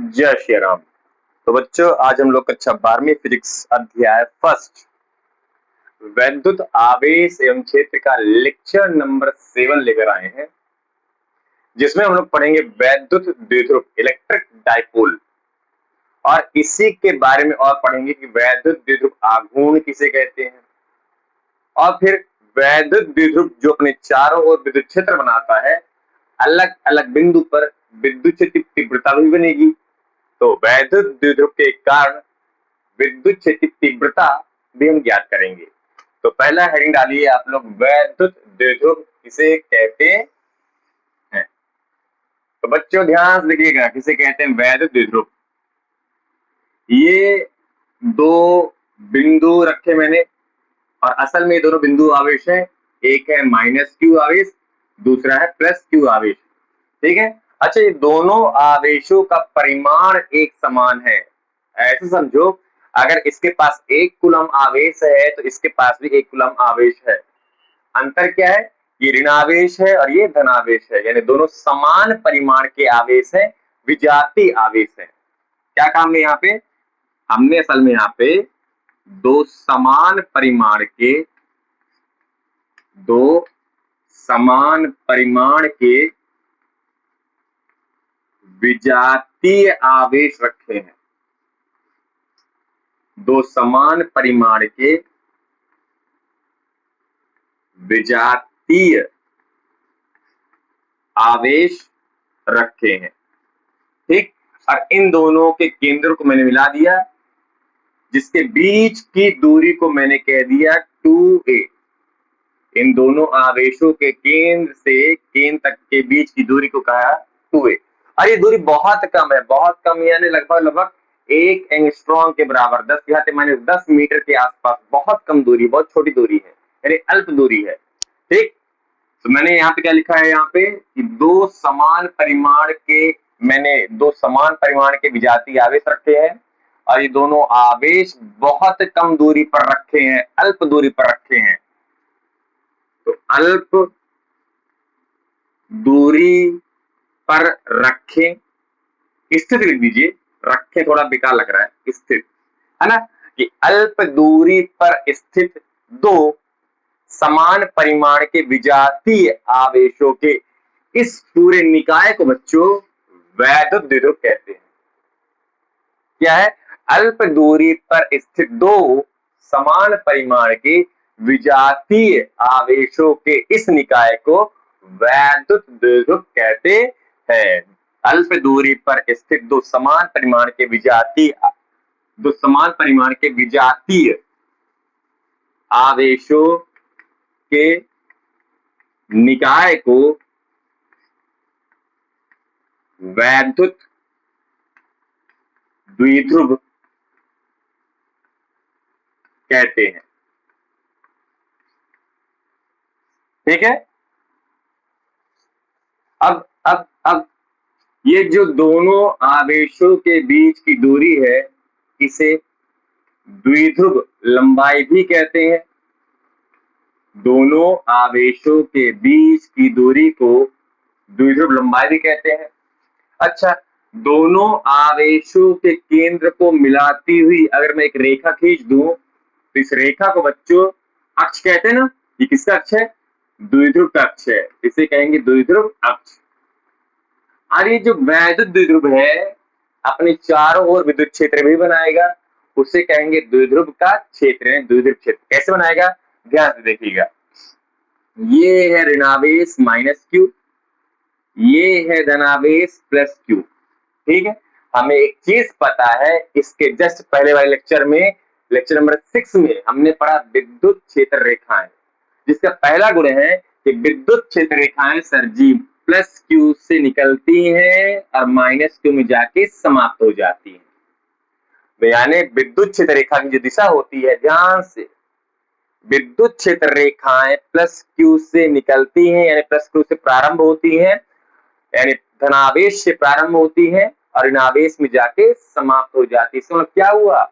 जय श्री राम। तो बच्चों, आज हम लोग कक्षा 12वीं फिजिक्स अध्याय फर्स्ट वैद्युत आवेश एवं क्षेत्र का लेक्चर नंबर 7 लेकर आए हैं, जिसमें हम लोग पढ़ेंगे वैद्युत द्विध्रुव इलेक्ट्रिक डाइपोल, और इसी के बारे में और पढ़ेंगे कि वैद्युत द्विध्रुव आघूर्ण किसे कहते हैं, और फिर वैद्युत द्विध्रुव जो अपने चारों ओर विद्युत क्षेत्र बनाता है, अलग अलग बिंदु पर विद्युत क्षेत्र तीव्रता भी बनेगी। तो वैद्युत द्विध्रुव के कारण विद्युत क्षेत्र तीव्रता भी हम ज्ञात करेंगे। तो पहला हेडिंग डालिए आप लोग, वैद्युत द्विध्रुव किसे कहते हैं। तो बच्चों ध्यान से देखिएगा, किसे कहते हैं वैद्युत द्विध्रुव। ये दो बिंदु रखे मैंने, और असल में ये दोनों बिंदु आवेश है। एक है माइनस क्यू आवेश, दूसरा है प्लस क्यू आवेश। ठीक है। अच्छा, ये दोनों आवेशों का परिमाण एक समान है। ऐसे समझो, अगर इसके पास 1 कूलम आवेश है तो इसके पास भी 1 कूलम आवेश है। अंतर क्या है? ये ऋणावेश है और ये धनावेश है, यानी दोनों समान परिमाण के आवेश है, विजातीय आवेश है। क्या काम है यहाँ पे? हमने असल में यहाँ पे दो समान परिमाण के विजातीय आवेश रखे हैं। दो समान परिमाण के विजातीय आवेश रखे हैं। ठीक। और इन दोनों के केंद्र को मैंने मिला दिया, जिसके बीच की दूरी को मैंने कह दिया 2a। इन दोनों आवेशों के केंद्र से केंद्र तक के बीच की दूरी को कहा 2a। और ये दूरी बहुत कम है, बहुत कम यानी लगभग 1 एंगस्ट्रॉम के बराबर, 10⁻10 मीटर के आसपास। बहुत कम दूरी, बहुत छोटी दूरी है, यानी अल्प दूरी है। ठीक। तो मैंने यहाँ पे क्या लिखा है, यहाँ पे कि दो समान परिमाण के विजातीय आवेश रखे हैं, और ये दोनों आवेश बहुत कम दूरी पर रखे हैं, अल्प दूरी पर रखे हैं। तो अल्प दूरी पर रखें, स्थित लिख दीजिए, रखें थोड़ा बेकार लग रहा है, स्थित है ना, कि अल्प दूरी पर स्थित दो समान परिमाण के विजातीय आवेशों के इस पूरे निकाय को बच्चों वैद्युत द्विध्रुव कहते हैं। क्या है? अल्प दूरी पर स्थित दो समान परिमाण के विजातीय आवेशों के इस निकाय को वैद्युत द्विध्रुव कहते हैं। अल्प दूरी पर स्थित दो समान परिमाण के विजातीय आवेशों के निकाय को वैद्युत द्विध्रुव कहते हैं। ठीक है। अब ये जो दोनों आवेशों के बीच की दूरी है, इसे द्विध्रुव लंबाई भी कहते हैं। दोनों आवेशों के बीच की दूरी को द्विध्रुव लंबाई भी कहते हैं। अच्छा, दोनों आवेशों के केंद्र को मिलाती हुई अगर मैं एक रेखा खींच दूं, तो इस रेखा को बच्चों अक्ष कहते हैं ना। ये किसका अक्ष है? द्विध्रुव का अक्ष है, इसे कहेंगे द्विध्रुव अक्ष। और ये जो वैद्युत द्विध्रुव है, अपने चारों ओर विद्युत क्षेत्र भी बनाएगा, उसे कहेंगे द्विध्रुव का क्षेत्र, द्विध्रुव क्षेत्र। कैसे बनाएगा? ध्यान से देखिएगा। ये है ऋणावेश माइनस क्यू, ये है धनावेश प्लस क्यू। ठीक है। हमें एक चीज पता है, इसके जस्ट पहले वाले लेक्चर में, लेक्चर नंबर 6 में हमने पढ़ा विद्युत क्षेत्र रेखाएं, जिसका पहला गुण है कि विद्युत क्षेत्र रेखाएं सर जी प्लस क्यू से निकलती हैं और माइनस क्यू में जाके समाप्त हो जाती हैं। यानी विद्युत क्षेत्र रेखा की जो दिशा होती है, ध्यान से, विद्युत क्षेत्र रेखाएं प्लस क्यू से निकलती हैं, यानी प्लस क्यू से प्रारंभ होती हैं, यानी धनावेश से प्रारंभ होती हैं और ऋणावेश में जाके समाप्त हो जाती है। इसका मतलब क्या हुआ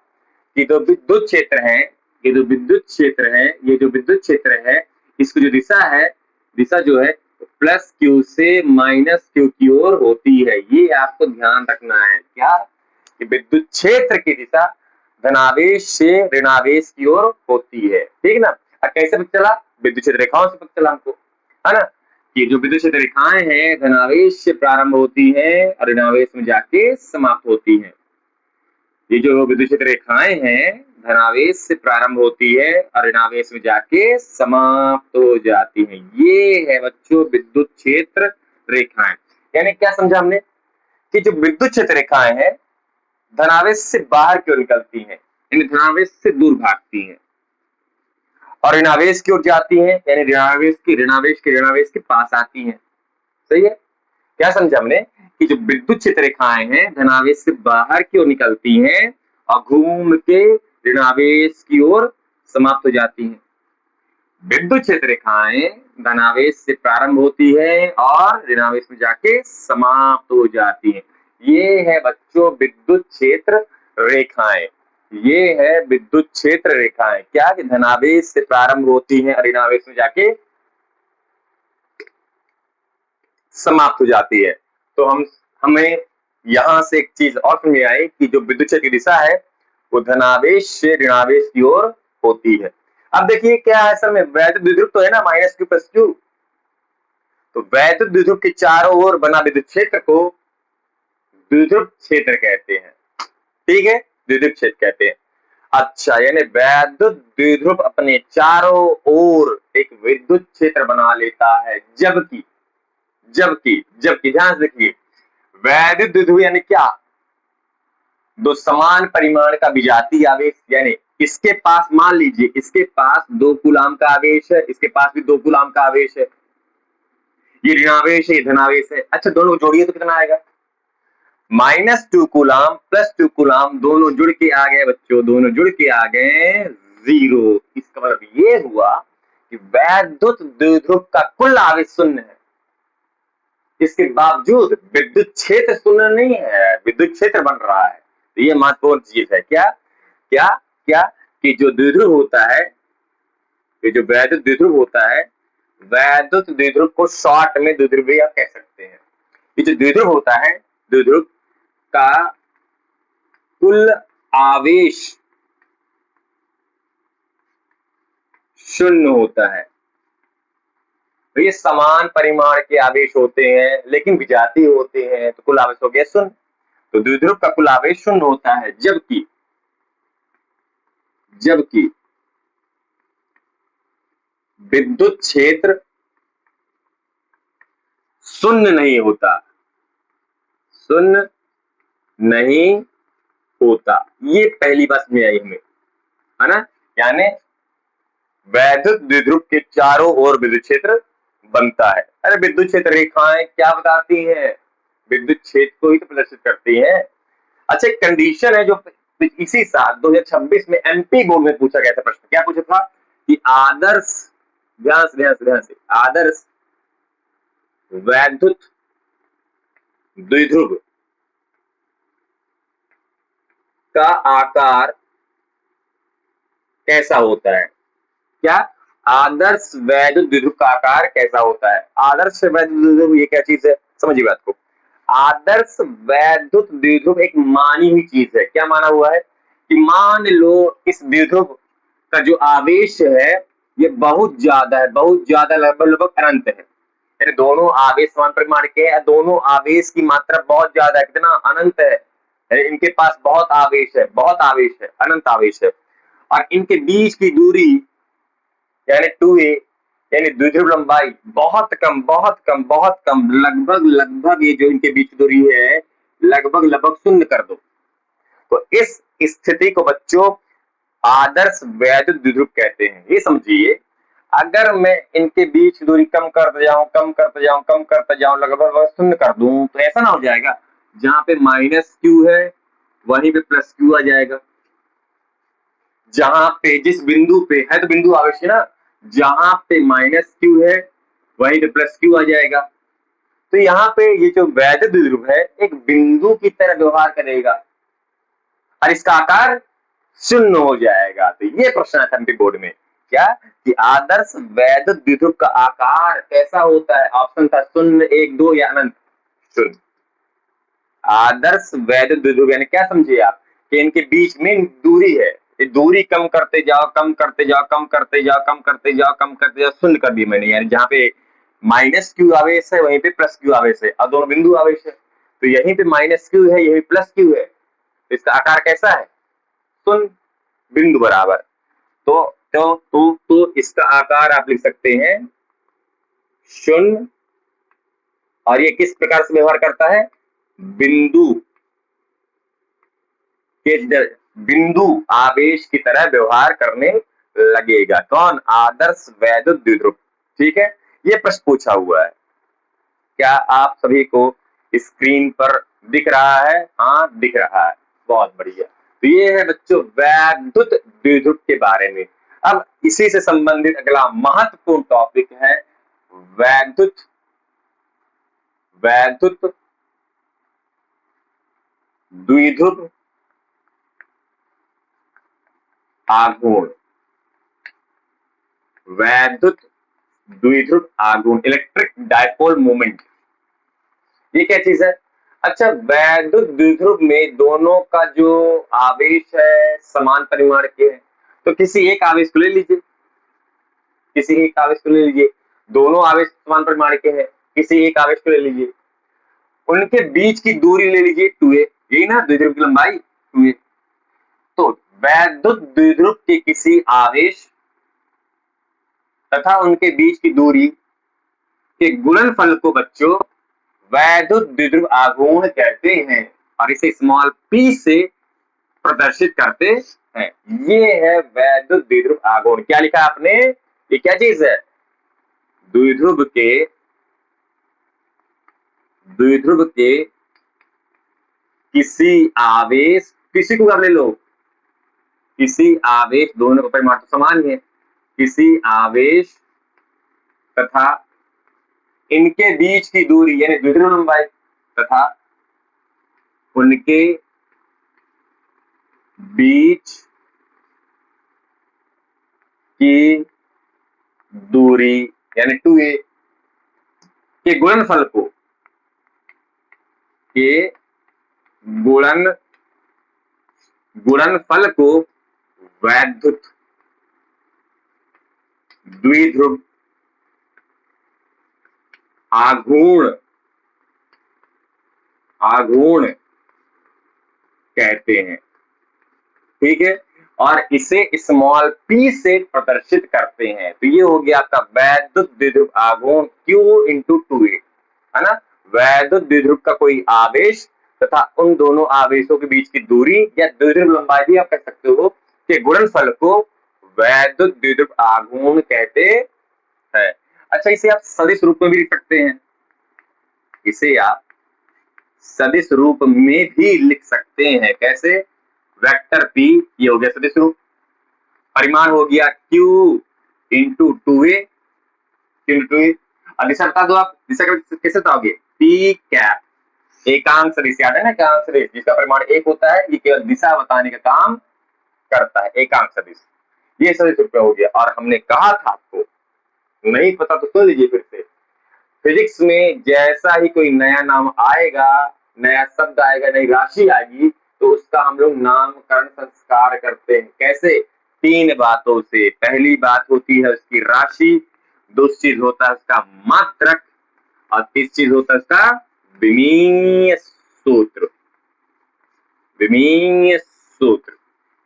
कि जो विद्युत क्षेत्र है, ये जो विद्युत क्षेत्र है, इसकी जो दिशा है, दिशा जो है प्लस क्यू से माइनस क्यू की ओर होती है। ये आपको ध्यान रखना है क्या, कि विद्युत क्षेत्र की दिशा धनावेश से ऋणावेश की ओर होती है। ठीक ना। अब कैसे पता चला, विद्युत क्षेत्र रेखाओं से पता चला हमको, है ना, कि जो विद्युत क्षेत्र रेखाएं हैं धनावेश से प्रारंभ होती हैं और ऋणावेश में जाके समाप्त होती हैं। ये जो विद्युत क्षेत्र रेखाएं हैं धनावेश से प्रारंभ होती है और ऋणावेश में जाके समाप्त हो जाती हैं। ये है बच्चों विद्युत क्षेत्र रेखाएं। यानी क्या समझा हमने, कि जो विद्युत क्षेत्र रेखाएं हैं धनावेश से बाहर की ओर निकलती हैं, यानी धनावेश से दूर भागती हैं और ऋणावेश की ओर जाती हैं, यानी ऋणावेश के पास आती हैं। सही है। क्या समझा हमने, कि जो विद्युत क्षेत्र रेखाएं हैं धनावेश से बाहर की ओर निकलती हैं और घूम के ऋणावेश की ओर समाप्त हो जाती हैं। विद्युत क्षेत्र रेखाएं धनावेश से प्रारंभ होती है और ऋणावेश में जाके समाप्त हो जाती हैं। ये है बच्चों विद्युत क्षेत्र रेखाएं। ये है विद्युत क्षेत्र रेखाएं, क्या, कि धनावेश से प्रारंभ होती हैं और ऋणावेश में जाके समाप्त हो जाती है। तो हमें यहां से एक चीज और समझ में आई कि जो विद्युत क्षेत्र की दिशा है वो धनावेश से ऋणावेश की ओर होती है। अब देखिए क्या है, असल में वैद्युत द्विध्रुव तो है ना माइनस क्यू प्लस क्यू, तो वैद्युत द्विध्रुव के चारों ओर बना विद्युत क्षेत्र को द्विध्रुव क्षेत्र कहते हैं। ठीक है, द्विध्रुव क्षेत्र कहते हैं। अच्छा, यानी वैद्युत द्विध्रुव अपने चारों ओर एक विद्युत क्षेत्र बना लेता है, जबकि जबकि जबकि ध्यान से देखिए, वैद्युत द्विध्रुव यानी क्या, दो समान परिमाण का विजातीय आवेश, यानी इसके पास मान लीजिए इसके पास 2 कूलाम का आवेश है, इसके पास भी 2 कूलाम का आवेश है, ये ऋणावेश है ये धनावेश है। अच्छा, दोनों को जोड़िए तो कितना आएगा, -2 कूलाम प्लस 2 कूलाम, दोनों जुड़ के आ गए बच्चों, दोनों जुड़ के आ गए 0। इसका मतलब ये हुआ कि वैद्युत द्विध्रुव का कुल आवेश शून्य है, इसके बावजूद विद्युत क्षेत्र शून्य नहीं है, विद्युत क्षेत्र बन रहा है। तो ये महत्वपूर्ण चीज है। क्या क्या क्या, कि जो द्विध्रुव होता है, ये जो वैद्युत द्विध्रुव होता है, वैद्युत द्विध्रुव को शॉर्ट में द्विध्रुवीय कह सकते हैं। ये जो द्विध्रुव होता है, द्विध्रुव का कुल आवेश शून्य होता है। तो ये समान परिमाण के आवेश होते हैं लेकिन विजातीय होते हैं, तो कुल आवेश हो गया शून्य। तो द्विध्रुव का कुल आवेश शून्य होता है, जबकि जबकि विद्युत क्षेत्र शून्य नहीं होता, शून्य नहीं होता। ये पहली बात समझ आई हमें, है ना। यानी वैद्युत द्विध्रुव के चारों ओर विद्युत क्षेत्र बनता है। अरे विद्युत क्षेत्र रेखाएं क्या बताती हैं, विद्युत क्षेत्र को ही तो प्रदर्शित करती हैं। अच्छा, एक कंडीशन है जो इसी साल 2026 में एमपी बोर्ड में पूछा गया था प्रश्न, क्या पूछा था, कि आदर्श, ध्यान से आदर्श वैद्युत द्विध्रुव का आकार कैसा होता है। क्या, आदर्श वैद्युत द्विध्रुव का आकार कैसा होता है। आदर्श वैद्युत द्विध्रुव ये क्या चीज है, समझिए बात को। आदर्श वैद्युत द्विध्रुव एक मानी हुई चीज है। क्या माना हुआ है, कि मान लो इस द्विध्रुव का जो आवेश है ये बहुत ज्यादा है, बहुत ज्यादा, लगभग लगभग अनंत है, यानी दोनों आवेश समान परिमाण के हैं, दोनों आवेश की मात्रा बहुत ज्यादा है, कितना, अनंत है, इनके पास बहुत आवेश है, बहुत आवेश है, अनंत आवेश है, और इनके बीच की दूरी यानी 2a, यानी द्विध्रुव लंबाई बहुत कम बहुत कम बहुत कम, लगभग लगभग ये जो इनके बीच दूरी है लगभग लगभग शून्य कर दो। तो इस स्थिति को बच्चों आदर्श वैद्युत द्विध्रुव कहते हैं। ये समझिए, अगर मैं इनके बीच दूरी कम करते जाऊं लगभग शून्य कर दूं, तो ऐसा ना हो जाएगा जहां पे -q है वहीं पे +q आ जाएगा, जहां पे जिस बिंदु पे है, तो बिंदु आवेश है ना, जहां पे -q है वहीं पे +q आ जाएगा। तो यहाँ पे ये जो वैद्युत द्विध्रुव है एक बिंदु की तरह व्यवहार करेगा और इसका आकार शून्य हो जाएगा। तो ये प्रश्न आता है बोर्ड में, क्या कि आदर्श वैद्युत द्विध्रुव का आकार कैसा होता है? ऑप्शन था 0, 1, 2 या अनंत। शून्य। आदर्श वैद्युत द्विध्रुव यानी क्या समझे आप कि इनके बीच में दूरी है, ये दूरी कम करते जाओ, कम करते जाओ, कम करते जाओ, कम करते जाओ, कम करते जाओ, शून्य कर दी मैंने। यानी जहां पे माइनस क्यू आवेश है वहीं पे प्लस क्यू आवेश है और दोनों बिंदु आवेश है, तो यहीं पे माइनस क्यू है, यहीं प्लस क्यू है, तो इसका आकार कैसा है? शून्य, बिंदु बराबर। तो इसका आकार आप लिख सकते हैं शून्य, और ये किस प्रकार से व्यवहार करता है? बिंदु के बिंदु आवेश की तरह व्यवहार करने लगेगा। कौन? आदर्श वैद्युत द्विध्रुव। ठीक है, ये प्रश्न पूछा हुआ है। क्या आप सभी को स्क्रीन पर दिख रहा है? हाँ, दिख रहा है, बहुत बढ़िया। तो ये है बच्चों वैद्युत द्विध्रुव के बारे में। अब इसी से संबंधित अगला महत्वपूर्ण टॉपिक है वैद्युत वैद्युत द्विध्रुव आघूर्ण। वैद्युत द्विध्रुव आघूर्ण, इलेक्ट्रिक डायपोल मोमेंट, ये क्या चीज है? अच्छा, वैद्युत द्विध्रुव में दोनों का जो आवेश है समान परिमाण के है, तो किसी एक आवेश को ले लीजिए, किसी एक आवेश को ले लीजिए, दोनों आवेश समान परिमाण के हैं, किसी एक आवेश को ले लीजिए, उनके बीच की दूरी ले लीजिए 2a, यही ना द्विध्रुव की लंबाई 2a। तो वैद्युत द्विध्रुव के किसी आवेश तथा उनके बीच की दूरी के गुणनफल को बच्चों वैद्युत द्विध्रुव आघूर्ण कहते हैं, और इसे स्मॉल p से प्रदर्शित करते हैं। ये है वैद्युत द्विध्रुव आघूर्ण। क्या लिखा आपने? ये क्या चीज है? द्विध्रुव के किसी आवेश, किसी को कर ले लो, किसी आवेश, दोनों का परिमाण तो समान है, किसी आवेश तथा इनके बीच की दूरी यानी द्विध्रुव लंबाई तथा उनके बीच की दूरी यानी 2a के गुणनफल को गुणनफल को वैद्युत द्विध्रुव आघूर्ण कहते हैं। ठीक है, और इसे स्मॉल p से प्रदर्शित करते हैं। तो ये हो गया आपका वैद्युत द्विध्रुव आघूर्ण Q इंटू 2a, है ना। वैद्युत द्विध्रुव का कोई आवेश तथा उन दोनों आवेशों के बीच की दूरी या द्विध्रुव लंबाई भी आप कह सकते हो कि गुणनफल को वैद्युत द्विध्रुव आघूर्ण कहते हैं। अच्छा, इसे आप सदिश रूप में भी लिख सकते हैं, इसे आप सदिश रूप में भी लिख सकते हैं। कैसे? वेक्टर p, ये हो गया सदिश रूप, परिमाण हो गया q इंटू 2a, और दिशा बता दो आप, दिशा कैसे बताओगे? p कैप, एकांक सदिश, याद है ना एकांक सदिश, जिसका परिमाण 1 होता है, ये केवल दिशा बताने का काम करता है, एकांक सदिश। ये सदिश रूप हो गया। और हमने कहा था आपको, नहीं पता तो सुन लीजिए फिर से, फिजिक्स में जैसा ही कोई नया नाम आएगा, नया शब्द आएगा, नई राशि आएगी, तो उसका हम लोग नामकरण संस्कार करते हैं। कैसे? 3 बातों से। पहली बात होती है उसकी राशि, दूसरी चीज होता है उसका मात्रक, और तीसरी चीज होता है उसका विमीय सूत्र। विमीय सूत्र।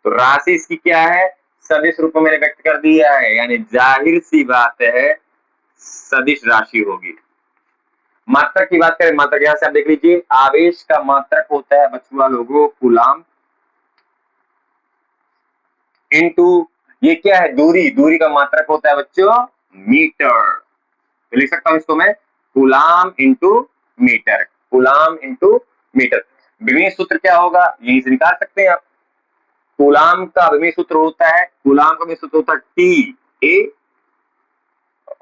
तो राशि इसकी क्या है? सदिश रूप में मैंने व्यक्त कर दिया है, यानी जाहिर सी बात है सदिश राशि होगी। मात्रक की बात करें, मात्रक यहां से आप देख लीजिए, आवेश का मात्रक होता है बचुआ लोगों कूलाम, इनटू ये क्या है? दूरी, दूरी का मात्रक होता है बच्चों मीटर। तो लिख सकता हूं इसको मैं coulomb into metre, coulomb into metre. विमीय सूत्र क्या होगा? यहीं से निकाल सकते हैं आप। कूलाम का विमीय सूत्र होता है, कूलाम का विमीय सूत्र होता है टी ए,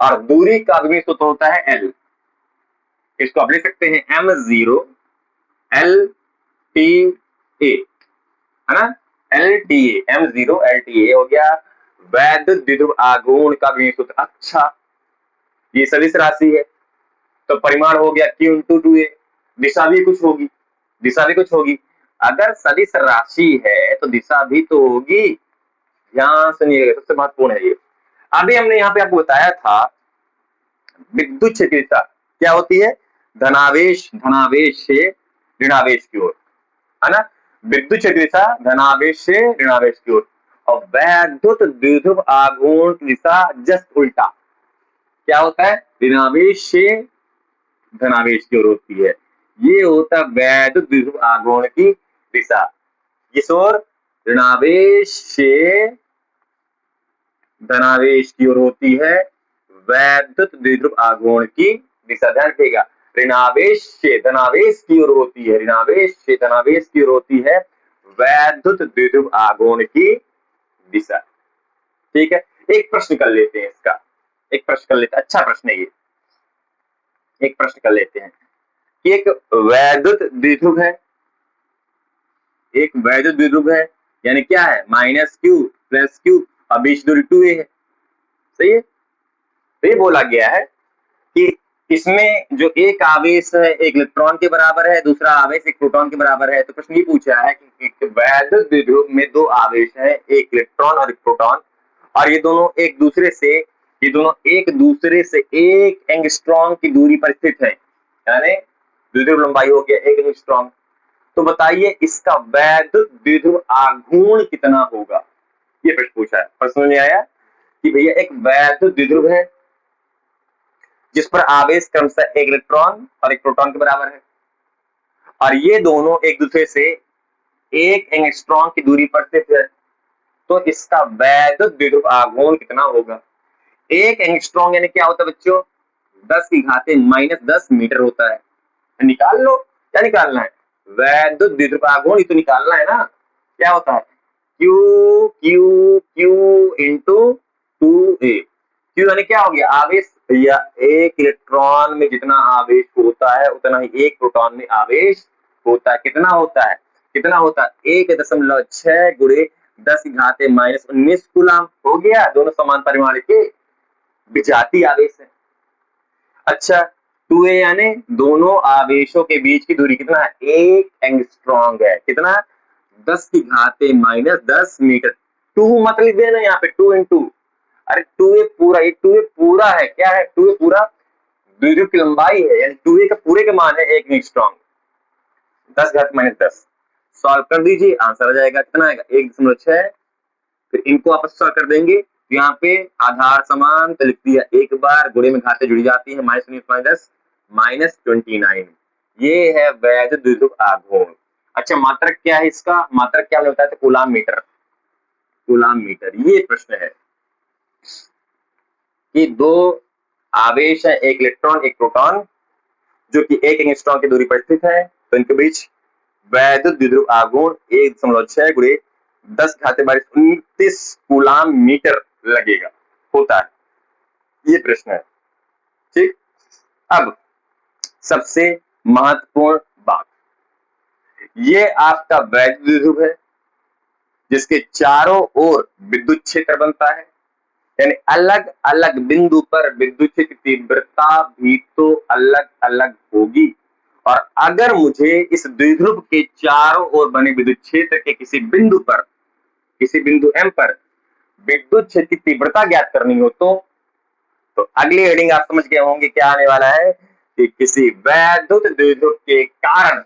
और दूरी का विमीय सूत्र होता है एल। इसको आप लिख सकते हैं m0 LTA, है ना, LTA, m0 LTA हो गया। वैद्युत द्विध्रुव आघूर्ण का गणित सूत्र। अच्छा, ये सदिश राशि है तो परिमाण हो गया q इंटू 2a, दिशा भी कुछ होगी, दिशा भी कुछ होगी। अगर सदिश राशि है तो दिशा भी तो होगी। ध्यान सुनिएगा, सबसे महत्वपूर्ण है ये। अभी हमने यहाँ पे आपको बताया था विद्युत क्षेत्र दिशा क्या होती है, धनावेश धनावेश से ऋणावेश की ओर, है ना। विद्युत क्षेत्र दिशा धनावेश से ऋणावेश की ओर, और वैद्युत द्विध्रुव आघूर्ण की दिशा जस्ट उल्टा। क्या होता है, ऋणावेश से धनावेश की ओर होती है। ये होता है वैद्युत द्विध्रुव आघूर्ण की दिशा, किस ओर, ऋणावेश से धनावेश की ओर होती है वैद्युत द्विध्रुव आघूर्ण की दिशा। ध्यान रखिएगा, ऋणावेश से धनावेश की ओर होती है, ऋणावेश से धनावेश की ओर होती है वैद्युत द्विध्रुव आघूर्ण की दिशा। ठीक है, एक प्रश्न कर लेते हैं इसका, एक प्रश्न कर लेते हैं, अच्छा प्रश्न है ये। एक प्रश्न कर लेते हैं कि एक वैद्युत द्विध्रुव है, एक वैद्युत द्विध्रुव है, यानी क्या है, माइनस क्यू प्लस क्यू, और बीच दूरी 2a है। सही है, तो ये बोला गया है कि इसमें जो एक आवेश है एक इलेक्ट्रॉन के बराबर है, दूसरा आवेश एक प्रोटॉन के बराबर है। तो प्रश्न ये पूछा है कि एक वैद्युत द्विध्रुव में दो आवेश है, एक इलेक्ट्रॉन और एक प्रोटॉन, और ये दोनों एक दूसरे से 1 एंगस्ट्रॉम की दूरी पर स्थित है, यानी द्विध्रुव लंबाई हो गया 1 एंगस्ट्रॉम। तो बताइए इसका वैद्युत द्विध्रुव आघूर्ण कितना होगा, ये प्रश्न पूछा है। प्रश्न में आया कि भैया एक वैद्युत द्विध्रुव है जिस पर आवेश क्रमशः एक इलेक्ट्रॉन और एक प्रोटॉन के बराबर है, और ये दोनों एक दूसरे से 1 एंगस्ट्रॉम की दूरी पर स्थित है। तो इसका वैद्युत द्विध्रुव आघूर्ण कितना होगा। 1 एंगस्ट्रॉम यानी क्या होता है बच्चों, 10⁻⁻10 मीटर होता है। निकाल लो, क्या निकालना है, वैद्युत द्विध्रुव आघूर्ण, ये तो निकालना है ना। क्या होता है, Q Q Q into 2a। Q यानी क्या हो गया, आवेश, भैया एक इलेक्ट्रॉन में जितना आवेश होता है उतना ही एक प्रोटॉन में आवेश होता है। कितना होता है, कितना होता है, 1.6 गुणे 10⁻⁻19 कूलम हो गया। दोनों समान परिमाण के विजातीय आवेश है। अच्छा, 2a यानी दोनों आवेशों के बीच की दूरी कितना है, 1 एंगस्ट्रॉम है। कितना, 10⁻10 मीटर। 2 मत लिख देना यहाँ पे, 2 इंटू, अरे 2a पूरा, ये 2a पूरा है, क्या है 2a पूरा, द्विध्रुव की लंबाई है, यानी 2a का पूरे का मान है 1 एंगस्ट्रॉम। 10⁻10 सॉल्व कर दीजिए, आंसर आ जाएगा, कितना आएगा 1.6। फिर इनको आपस सॉल्व कर देंगे, यहाँ पे आधार समान तो लिख दिया एक बार, गुणे में घातें जुड़ी जाती है, -10 -29, ये है वैद्युत द्विध्रुव आघूर्ण। अच्छा, मात्रक क्या है इसका, मात्रक क्या होता है, कूलाम मीटर, कूलाम मीटर। ये प्रश्न है कि दो आवेश है, एक इलेक्ट्रॉन एक प्रोटॉन, जो कि 1 एंगस्ट्रॉम की दूरी पर स्थित है, तो इनके बीच वैद्युत द्विध्रुव आघूर्ण 1.6 गुणे 10⁻29 कूलाम मीटर लगेगा, होता है। ये प्रश्न है, ठीक। अब सबसे महत्वपूर्ण बात, ये आपका वैद्युत द्विध्रुव है जिसके चारों ओर विद्युत क्षेत्र बनता है, यानी अलग अलग बिंदु पर विद्युत क्षेत्र की तीव्रता भी तो अलग अलग होगी। और अगर मुझे इस द्विध्रुव के चारों ओर बने विद्युत क्षेत्र के किसी बिंदु पर, किसी बिंदु M पर विद्युत क्षेत्र की तीव्रता ज्ञात करनी हो तो अगली हेडिंग आप समझ गए होंगे क्या आने वाला है कि किसी वैद्युत द्विध्रुव के कारण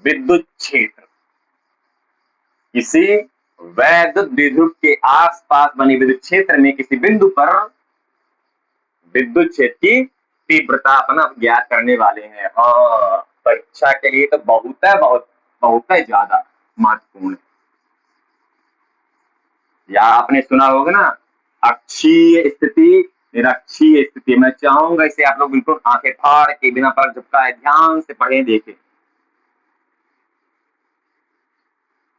विद्युत क्षेत्र, किसी वैद्युत द्विध्रुव के आसपास बने विद्युत क्षेत्र में किसी बिंदु पर विद्युत क्षेत्र की तीव्रता अपना ज्ञात करने वाले हैं। हाँ, परीक्षा के लिए तो बहुत है, बहुत है ज्यादा महत्वपूर्ण। या आपने सुना होगा ना, अक्षीय स्थिति निरक्षीय स्थिति। मैं चाहूंगा इसे आप लोग बिल्कुल आंखें फाड़ के बिना पलक झपकाए ध्यान से पढ़ें देखें,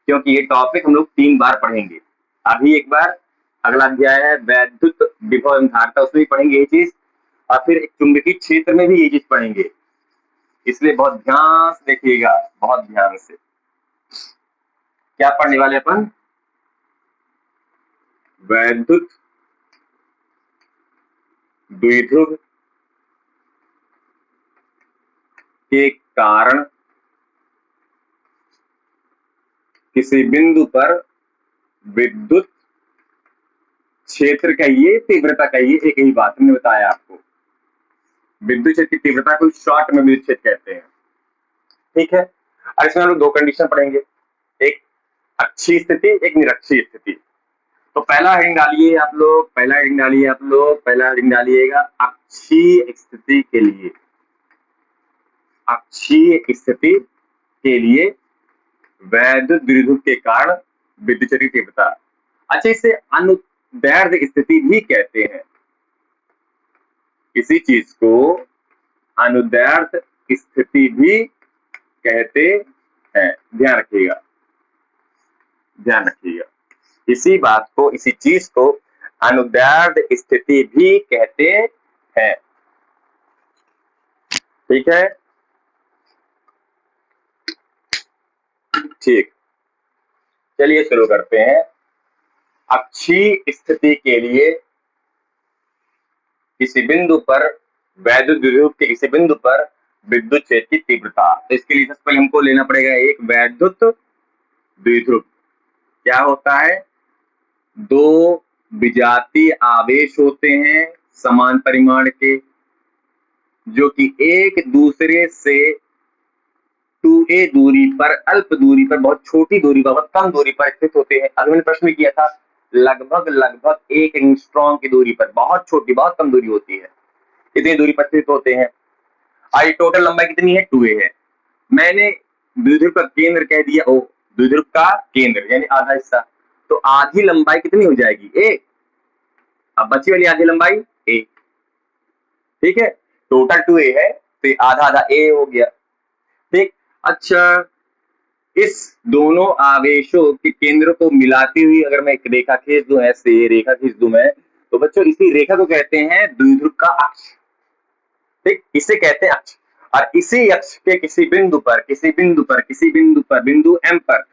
क्योंकि ये टॉपिक हम लोग 3 बार पढ़ेंगे। अभी एक बार अगला अध्याय है वैद्युत विभव एवं धारिता, उसमें भी पढ़ेंगे ये चीज, और फिर चुंबकीय क्षेत्र में भी ये चीज पढ़ेंगे, इसलिए बहुत ध्यान से देखिएगा, बहुत ध्यान से। क्या पढ़ने वाले अपन, वैद्युत द्विध्रुव के कारण किसी बिंदु पर विद्युत क्षेत्र कहिए, तीव्रता कहिए, एक ही बात हमने बताया आपको। विद्युत क्षेत्र की तीव्रता को शॉर्ट में विद्युत क्षेत्र कहते हैं। ठीक है, और इसमें हम लोग दो कंडीशन पढ़ेंगे, एक अक्षीय स्थिति, एक निरक्षीय स्थिति। तो पहला हेडिंग डालिए आप लोग, पहला हेडिंग डालिए आप लोग, पहला हेडिंग डालिएगा अक्षीय स्थिति के लिए, अक्षीय स्थिति के लिए वैद्युत द्विध्रुव के कारण विद्युत क्षेत्र की तीव्रता। अच्छा, इसे अनुदैर्ध्य स्थिति भी कहते हैं। किसी चीज को अनुदैर्ध्य स्थिति भी कहते हैं, ध्यान रखिएगा, ध्यान रखिएगा। इसी बात को, इसी चीज को अनुदैर्ध्य स्थिति भी कहते हैं। ठीक है, ठीक, चलिए शुरू करते हैं। अक्षीय स्थिति के लिए किसी बिंदु पर वैद्युत द्विध्रुव के किसी बिंदु पर विद्युत क्षेत्र की तीव्रता। तो इसके लिए सबसे पहले हमको लेना पड़ेगा एक वैद्युत द्विध्रुव। क्या होता है? दो विजातीय आवेश होते हैं समान परिमाण के, जो कि एक दूसरे से 2a दूरी पर, अल्प दूरी पर, बहुत छोटी दूरी पर, बहुत कम दूरी पर स्थित होते हैं। अभी मैंने प्रश्न में किया था, लगभग 1 एंगस्ट्रॉम की दूरी पर, बहुत छोटी, बहुत कम दूरी होती है, इतनी दूरी पर स्थित होते हैं। आई टोटल लंबाई कितनी है? 2a है। मैंने द्विध्रुव का केंद्र कह दिया ओ, द्विध्रुव का केंद्र यानी आधा हिस्सा, तो आधी लंबाई कितनी हो जाएगी? a। अब बची वाली आधी लंबाई a। ठीक है, टोटल 2a है, तो आधा आधा a हो गया। ठीक, अच्छा, इस दोनों आवेशों के केंद्र को मिलाती हुई अगर मैं एक रेखा खींच दूं, ऐसे रेखा खींच दूं मैं, तो बच्चों इसी रेखा को कहते हैं द्विध्रुव का अक्ष। ठीक, इसे कहते हैं अक्ष। और इसी अक्ष के किसी बिंदु पर, किसी बिंदु पर, किसी बिंदु पर, बिंदु M पर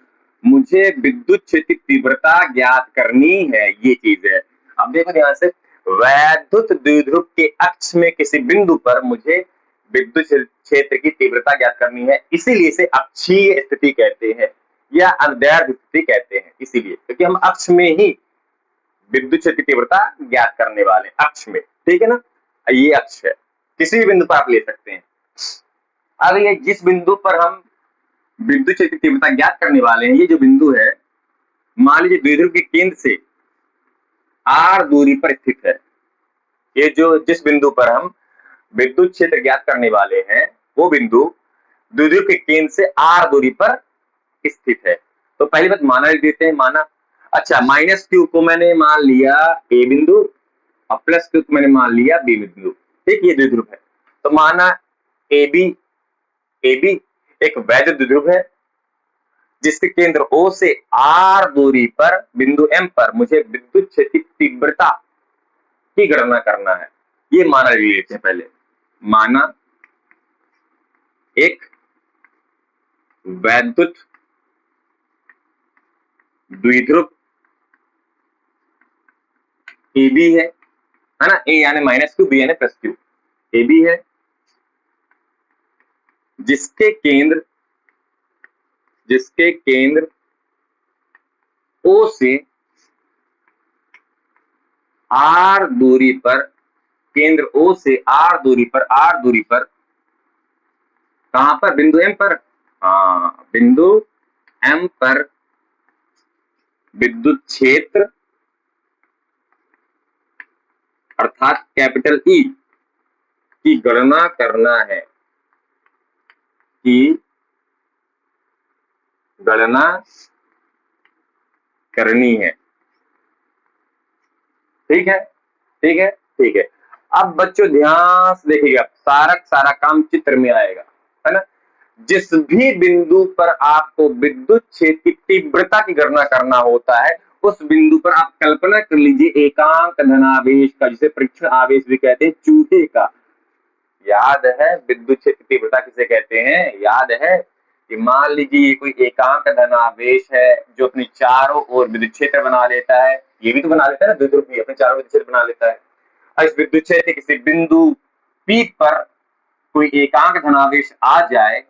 मुझे विद्युत क्षेत्र की तीव्रता ज्ञात करनी है, ये चीज है। अब देखो ध्यान से, वैद्युत द्विध्रुव के अक्ष में किसी बिंदु पर मुझे विद्युत क्षेत्र की तीव्रता ज्ञात करनी है, इसीलिए इसे अक्षीय स्थिति कहते हैं या अनुदैर्ध्य स्थिति कहते हैं। इसीलिए क्योंकि हम अक्ष में ही विद्युत क्षेत्र की तीव्रता ज्ञात करने वाले, अक्ष में। ठीक है ना, ये अक्ष है, किसी भी बिंदु पर आप ले सकते हैं। अब ये जिस बिंदु पर हम विद्युत क्षेत्र की तीव्रता ज्ञात करने वाले हैं, ये जो बिंदु है, मान लीजिए द्विध्रुव के केंद्र से r दूरी पर स्थित है। ये जो जिस बिंदु पर हम विद्युत क्षेत्र ज्ञात करने वाले हैं, वो बिंदु द्विध्रुव के केंद्र से r दूरी पर स्थित है। तो पहली बात माना लिख देते हैं, माना। अच्छा, -q को मैंने मान लिया a बिंदु और +q को मैंने मान लिया b बिंदु। ठीक, ये द्विध्रुव है, तो माना AB एक वैद्युत द्विध्रुव है जिसके केंद्र O से R दूरी पर बिंदु M पर मुझे विद्युत क्षेत्र की तीव्रता की गणना करना है। ये माना ले लेते हैं पहले। माना एक वैद्युत द्विध्रुव AB है ना, A यानी -q, B यानी +q। AB है जिसके केंद्र O से R दूरी पर, केंद्र O से R दूरी पर, कहां पर? बिंदु M पर। हाँ, बिंदु M पर विद्युत क्षेत्र अर्थात कैपिटल E की गणना करना है, की गणना करनी है। ठीक है, ठीक है, ठीक है। अब बच्चों ध्यान से देखिएगा, सारा काम चित्र में आएगा, है ना। जिस भी बिंदु पर आपको विद्युत क्षेत्र की तीव्रता की गणना करना होता है, उस बिंदु पर आप कल्पना कर लीजिए एकांक धनावेश का, जिसे परीक्षण आवेश भी कहते हैं, चूहे का। याद है विद्युत क्षेत्र की तीव्रता किसे कहते हैं? याद है कि मान लीजिए ये कोई एकांक धनावेश है जो अपने चारों ओर विद्युत क्षेत्र बना लेता है, ये भी तो बना लेता है ना, द्विध्रुव भी अपने चारों विद्युत क्षेत्र बना लेता है। और इस विद्युत क्षेत्र के किसी बिंदु P पर कोई एकांक धनावेश आ जाए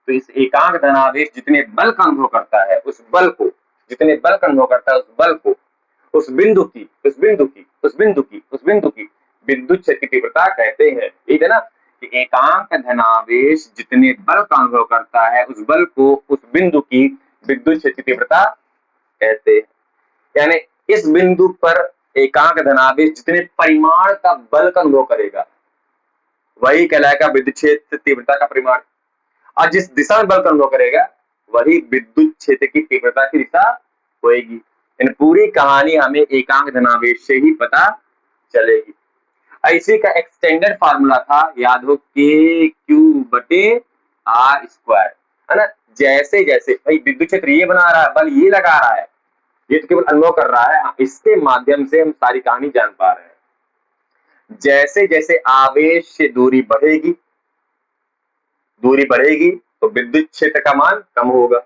तो इस एकांक धनावेश जितने बल का अनुभव करता है उस बल को, जितने बल का अनुभव करता है उस बल को उस बिंदु की विद्युत क्षेत्र की तीव्रता कहते हैं। ठीक है ना, कि एकांक धनावेश जितने बल का अनुभव करता है उस बल को उस बिंदु की विद्युत क्षेत्र की तीव्रता कहते हैं। यानी इस बिंदु पर एकांक धनावेश जितने परिमाण का बल का अनुभव करेगा वही कहलाएगा विद्युत क्षेत्र तीव्रता का परिमाण, और जिस दिशा में बल का अनुभव करेगा वही विद्युत क्षेत्र की तीव्रता की दिशा होगी। इन पूरी कहानी हमें एकांक धनावेश से ही पता चलेगी। इसी का एक्सटेंडेड फार्मूला था, याद हो, के क्यू बटे आर स्क्वायर, है ना। जैसे जैसे भाई विद्युत क्षेत्र ये बना रहा है, बल ये लगा रहा है, ये तो केवल अनुभव कर रहा है, इसके माध्यम से हम सारी कहानी जान पा रहे हैं। जैसे जैसे आवेश से दूरी बढ़ेगी तो विद्युत क्षेत्र का मान कम होगा,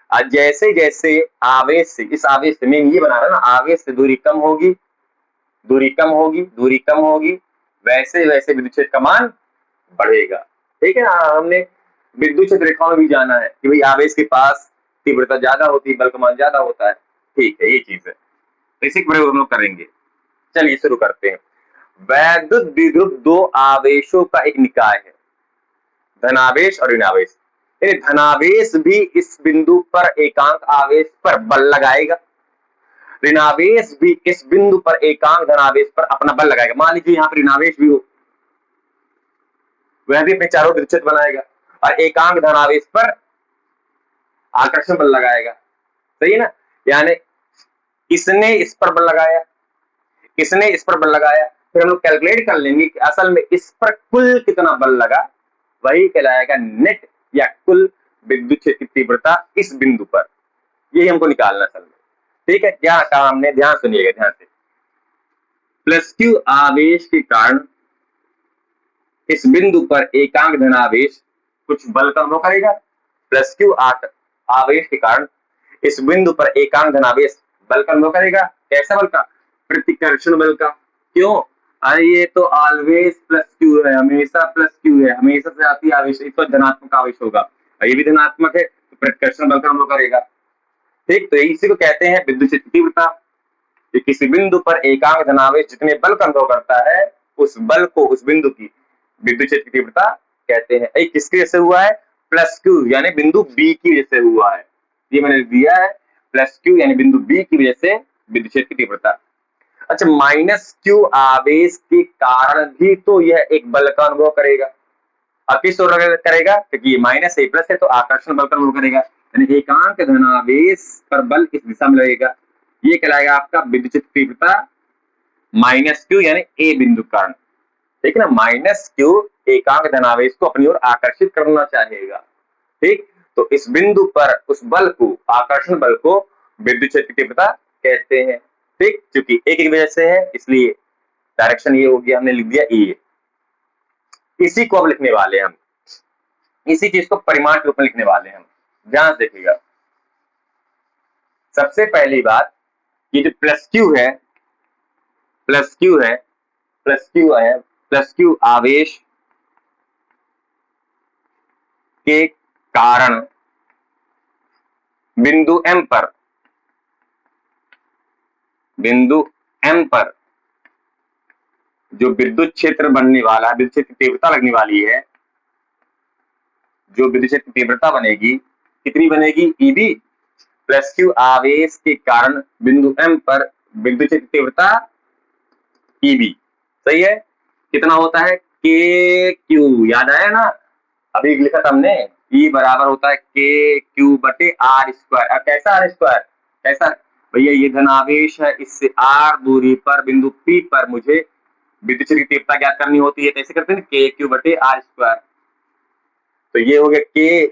और जैसे जैसे आवेश से, इस आवेश से, मैं ये बना रहा ना, आवेश से दूरी कम होगी, वैसे वैसे विद्युत क्षेत्र का मान बढ़ेगा। ठीक है ना, हमने विद्युत क्षेत्र रेखाओं में भी जाना है कि भाई आवेश के पास तीव्रता ज्यादा होती है, बल का मान ज्यादा होता है। ठीक है, ये चीज है, तो इसी प्रयोग हम लोग करेंगे। चलिए शुरू करते हैं। वैद्युत द्विध्रुव दो आवेशों का एक निकाय है, धनावेश और ऋणावेश। धनावेश भी इस बिंदु पर एकांक आवेश पर बल लगाएगा, ऋणावेश भी इस बिंदु पर एकांक धनावेश पर अपना बल लगाएगा। मान लीजिए यहाँ पर ऋणावेश भी हो, वह भी अपने चारों विद्युत क्षेत्र बनाएगा और एकांक धनावेश पर आकर्षण बल लगाएगा। सही है ना, यानी इसने इस पर बल लगाया, इसने इस पर बल लगाया, फिर हम लोग कैलकुलेट कर लेंगे कि असल में इस पर कुल कितना बल लगा, वही कहलाएगा नेट या कुल विद्युत क्षेत्र की तीव्रता इस बिंदु पर। यही हमको निकालना असल में। ठीक है, क्या कहा हमने, ध्यान सुनिएगा ध्यान से। प्लस क्यू आवेश के कारण इस बिंदु पर एकांक धनावेश कुछ बल का अनुभव करेगा। प्लस क्यू आवेश के कारण इस बिंदु पर एकांक धनावेश बल का अनुभव करेगा। कैसा बल का? प्रतिकर्षण बल का। क्यों? अरे ये तो ऑलवेज प्लस क्यू है, हमेशा प्लस क्यू है, हमेशा से आती आवेश, तो धनात्मक आवेश होगा, ये भी धनात्मक है, तो प्रतिकर्षण बल का अनुभव करेगा। ठीक, तो इसी को कहते हैं विद्युत क्षेत्र की तीव्रता। किसी बिंदु पर एकांक धनावेश जितने बल का अनुभव करता है उस बल को उस बिंदु की विद्युत क्षेत्र की तीव्रता कहते हैं। किसकी वजह से हुआ है? प्लस क्यू यानी बिंदु बी की वजह से हुआ है। ये मैंने दिया है, प्लस क्यू यानी बिंदु बी की वजह से विद्युत क्षेत्र की तीव्रता। अच्छा, माइनस क्यू आवेश के कारण भी तो यह एक बल का अनुभव करेगा। अब किस ओर करेगा? क्योंकि ये माइनस है प्लस है तो आकर्षण बल का अनुभव करेगा, यानी एकांक धनावेश पर बल इस दिशा में लगेगा। ये कहलाएगा आपका विद्युत क्षेत्र तीव्रता माइनस क्यू यानी ए बिंदु कारण। ठीक है ना, माइनस क्यू एकांक धनावेश को अपनी ओर आकर्षित करना चाहेगा। ठीक, तो इस बिंदु पर उस बल को, आकर्षण बल को विद्युत क्षेत्र की तीव्रता कहते हैं। ठीक, क्योंकि एक की वजह से है इसलिए डायरेक्शन ये हो गया, हमने लिख दिया ए। इसी को अब लिखने वाले हम, इसी चीज को परिमाण के रूप में लिखने वाले हम। ध्यान से देखिएगा। सबसे पहली बात, ये जो प्लस क्यू है, प्लस क्यू आवेश के कारण बिंदु M पर जो विद्युत क्षेत्र बनने वाला है, विद्युत क्षेत्र की तीव्रता लगने वाली है, जो विद्युत क्षेत्र की तीव्रता बनेगी, कितनी बनेगी? EB प्लस क्यू आवेश के कारण बिंदु M पर विद्युत क्षेत्र की तीव्रता EB। सही है, कितना होता है? के क्यू, याद आया ना, अभी लिखा था हमने, E बराबर होता है के क्यू बटे आर स्क्वायर। अब कैसा आर स्क्वायर? कैसा भैया? ये धनावेश है, इससे r दूरी पर बिंदु P पर मुझे विद्युत क्षेत्र की तीव्रता ज्ञात करनी होती है, कैसे करते हैं? के क्यू बटे आर स्क्वायर। तो ये हो गया के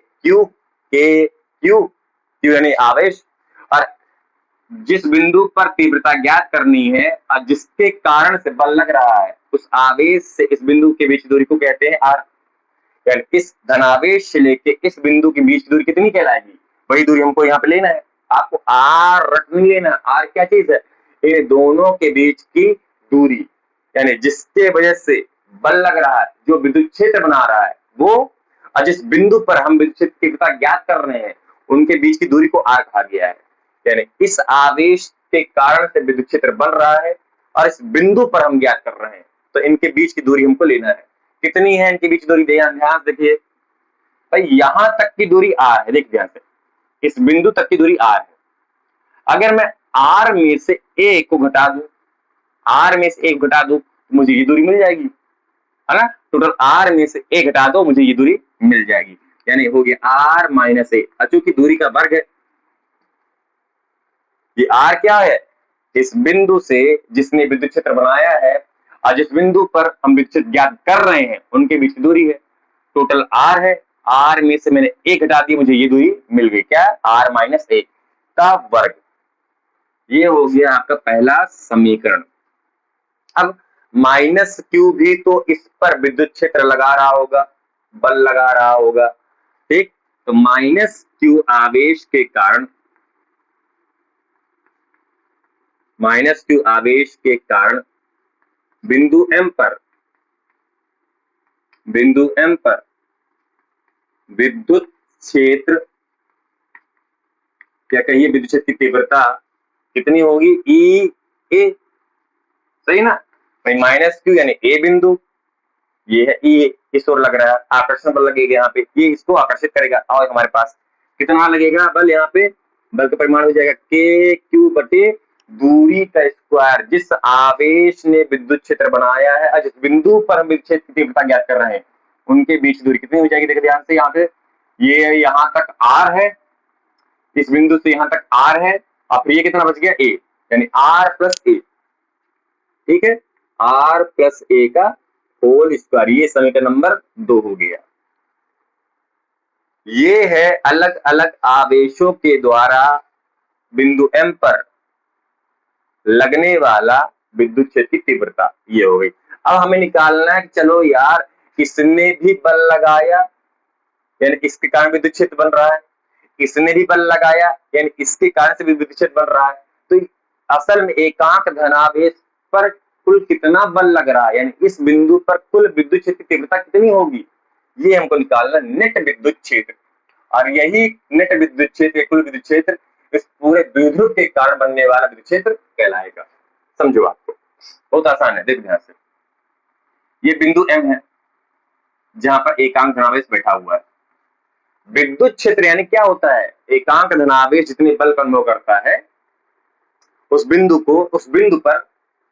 क्यू यानी आवेश, और जिस बिंदु पर तीव्रता ज्ञात करनी है और जिसके कारण से बल लग रहा है उस आवेश से इस बिंदु के बीच दूरी को कहते हैं आर। यानी इस धनावेश से लेके इस बिंदु के बीच की दूरी कितनी कहलाएगी, वही दूरी हमको यहाँ पे लेना है। आपको आर रट नहीं लेना, आर क्या चीज है, इन दोनों के बीच की दूरी, यानी जिसके वजह से बल लग रहा है, जो विद्युत क्षेत्र बना रहा है वो, और जिस बिंदु पर हम विद्युत क्षेत्र की तीव्रता ज्ञात कर रहे हैं उनके बीच की दूरी को आर कहा गया है। यानी इस आवेश के कारण से विद्युत क्षेत्र बन रहा है और इस बिंदु पर हम ज्ञात कर रहे हैं, तो इनके बीच की दूरी हमको लेना है। कितनी है इनके बीच दूरी, ध्यान से देखिए भाई, यहां तक की दूरी आर है, देखिए ध्यान से, इस बिंदु तक की दूरी आर है। अगर मैं आर में से ए को घटा दूं, आर में से ए घटा दूं तो मुझे ये दूरी मिल जाएगी, है ना। टोटल आर में से ए घटा दो, मुझे ये दूरी मिल जाएगी, यानी हो गया आर माइनस ए। चूंकि दूरी का वर्ग है, ये आर क्या है, इस बिंदु से जिसने विद्युत क्षेत्र बनाया है और जिस बिंदु पर हम विद्युत क्षेत्र ज्ञात कर रहे हैं उनके बीच की दूरी है। टोटल आर है, आर में से मैंने ए घटा दी, मुझे ये दूरी मिल गई, क्या, आर माइनस ए का वर्ग। ये हो गया आपका पहला समीकरण। अब माइनस क्यू भी तो इस पर विद्युत क्षेत्र लगा रहा होगा, बल लगा रहा होगा, ठीक। तो माइनस क्यू आवेश के कारण, माइनस क्यू आवेश के कारण बिंदु एम पर, बिंदु एम पर विद्युत क्षेत्र या कहिए विद्युत क्षेत्र की तीव्रता कितनी होगी, ई ए, सही ना भाई। माइनस क्यू यानी ए बिंदु, ये है ई, इस ओर लग रहा है, आकर्षण बल लगेगा यहाँ पे, ये इसको आकर्षित करेगा। और हमारे पास कितना लगेगा बल, यहाँ पे बल का परिमाण हो जाएगा के क्यू बटे दूरी का स्क्वायर, जिस आवेश ने विद्युत क्षेत्र बनाया है और जिस बिंदु पर हम विद्युत क्षेत्र की तीव्रता ज्ञात कर रहे हैं उनके बीच दूरी कितनी हो जाएगी, देखिए ध्यान से, यहाँ पे ये यहाँ तक आर है, इस बिंदु से यहाँ तक आर है, और फिर ये कितना बच गया ए, यानी आर प्लस ए, ठीक है, आर प्लस ए का होल स्क्वायर। ये समीकरण नंबर 2 हो गया। ये है अलग अलग आवेशों के द्वारा बिंदु एम पर लगने वाला विद्युत क्षेत्र की तीव्रता, ये हो गई। अब हमें निकालना है कि चलो यार, इसने भी बल लगाया यानी इसके कारण विद्युत क्षेत्र बन रहा है, इसने भी बल लगाया यानी इसके कारण से भी विद्युत क्षेत्र बन रहा है, तो असल में एकांक धनावेश पर कुल कितना बल लग रहा है, यानी इस बिंदु पर कुल विद्युत क्षेत्र की तीव्रता कितनी होगी, ये हमको निकालना, नेट विद्युत क्षेत्र। और यही नेट विद्युत क्षेत्र, कुल विद्युत क्षेत्र इस पूरे द्विध्रुव के कारण बनने वाला विद्युत क्षेत्र कहलाएगा। समझो, आपको बहुत आसान है, देखो ध्यान से, ये बिंदु एम है जहां पर एकांक धनावेश बैठा हुआ है। विद्युत क्षेत्र यानी क्या होता है, एकांक धनावेश जितने बल का अनुभव करता है उस बिंदु को, उस बिंदु पर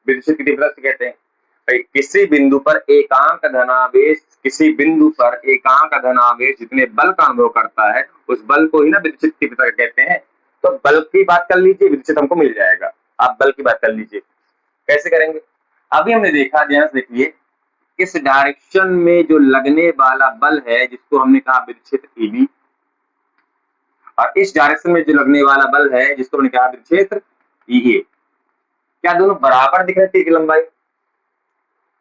विद्युत क्षेत्र की तीव्रता से कहते हैं। किसी बिंदु पर एकांक धनावेश, किसी बिंदु पर एकांक धनावेश जितने बल का अनुभव करता है उस बल को ही ना विद्युत क्षेत्र की तीव्रता कहते हैं। तो बल की बात कर लीजिए, विद्युत क्षेत्र हमको मिल जाएगा। आप बल की बात कर लीजिए, कैसे करेंगे, अभी हमने देखा, ध्यान से देखिए, इस डायरेक्शन में जो लगने वाला बल है जिसको हमने कहा विद्युत क्षेत्र ईबी, और इस डायरेक्शन में जो लगने वाला बल है जिसको हमने कहा विद्युत क्षेत्र ईए, क्या दोनों बराबर दिख रहे हैं तीर की लंबाई।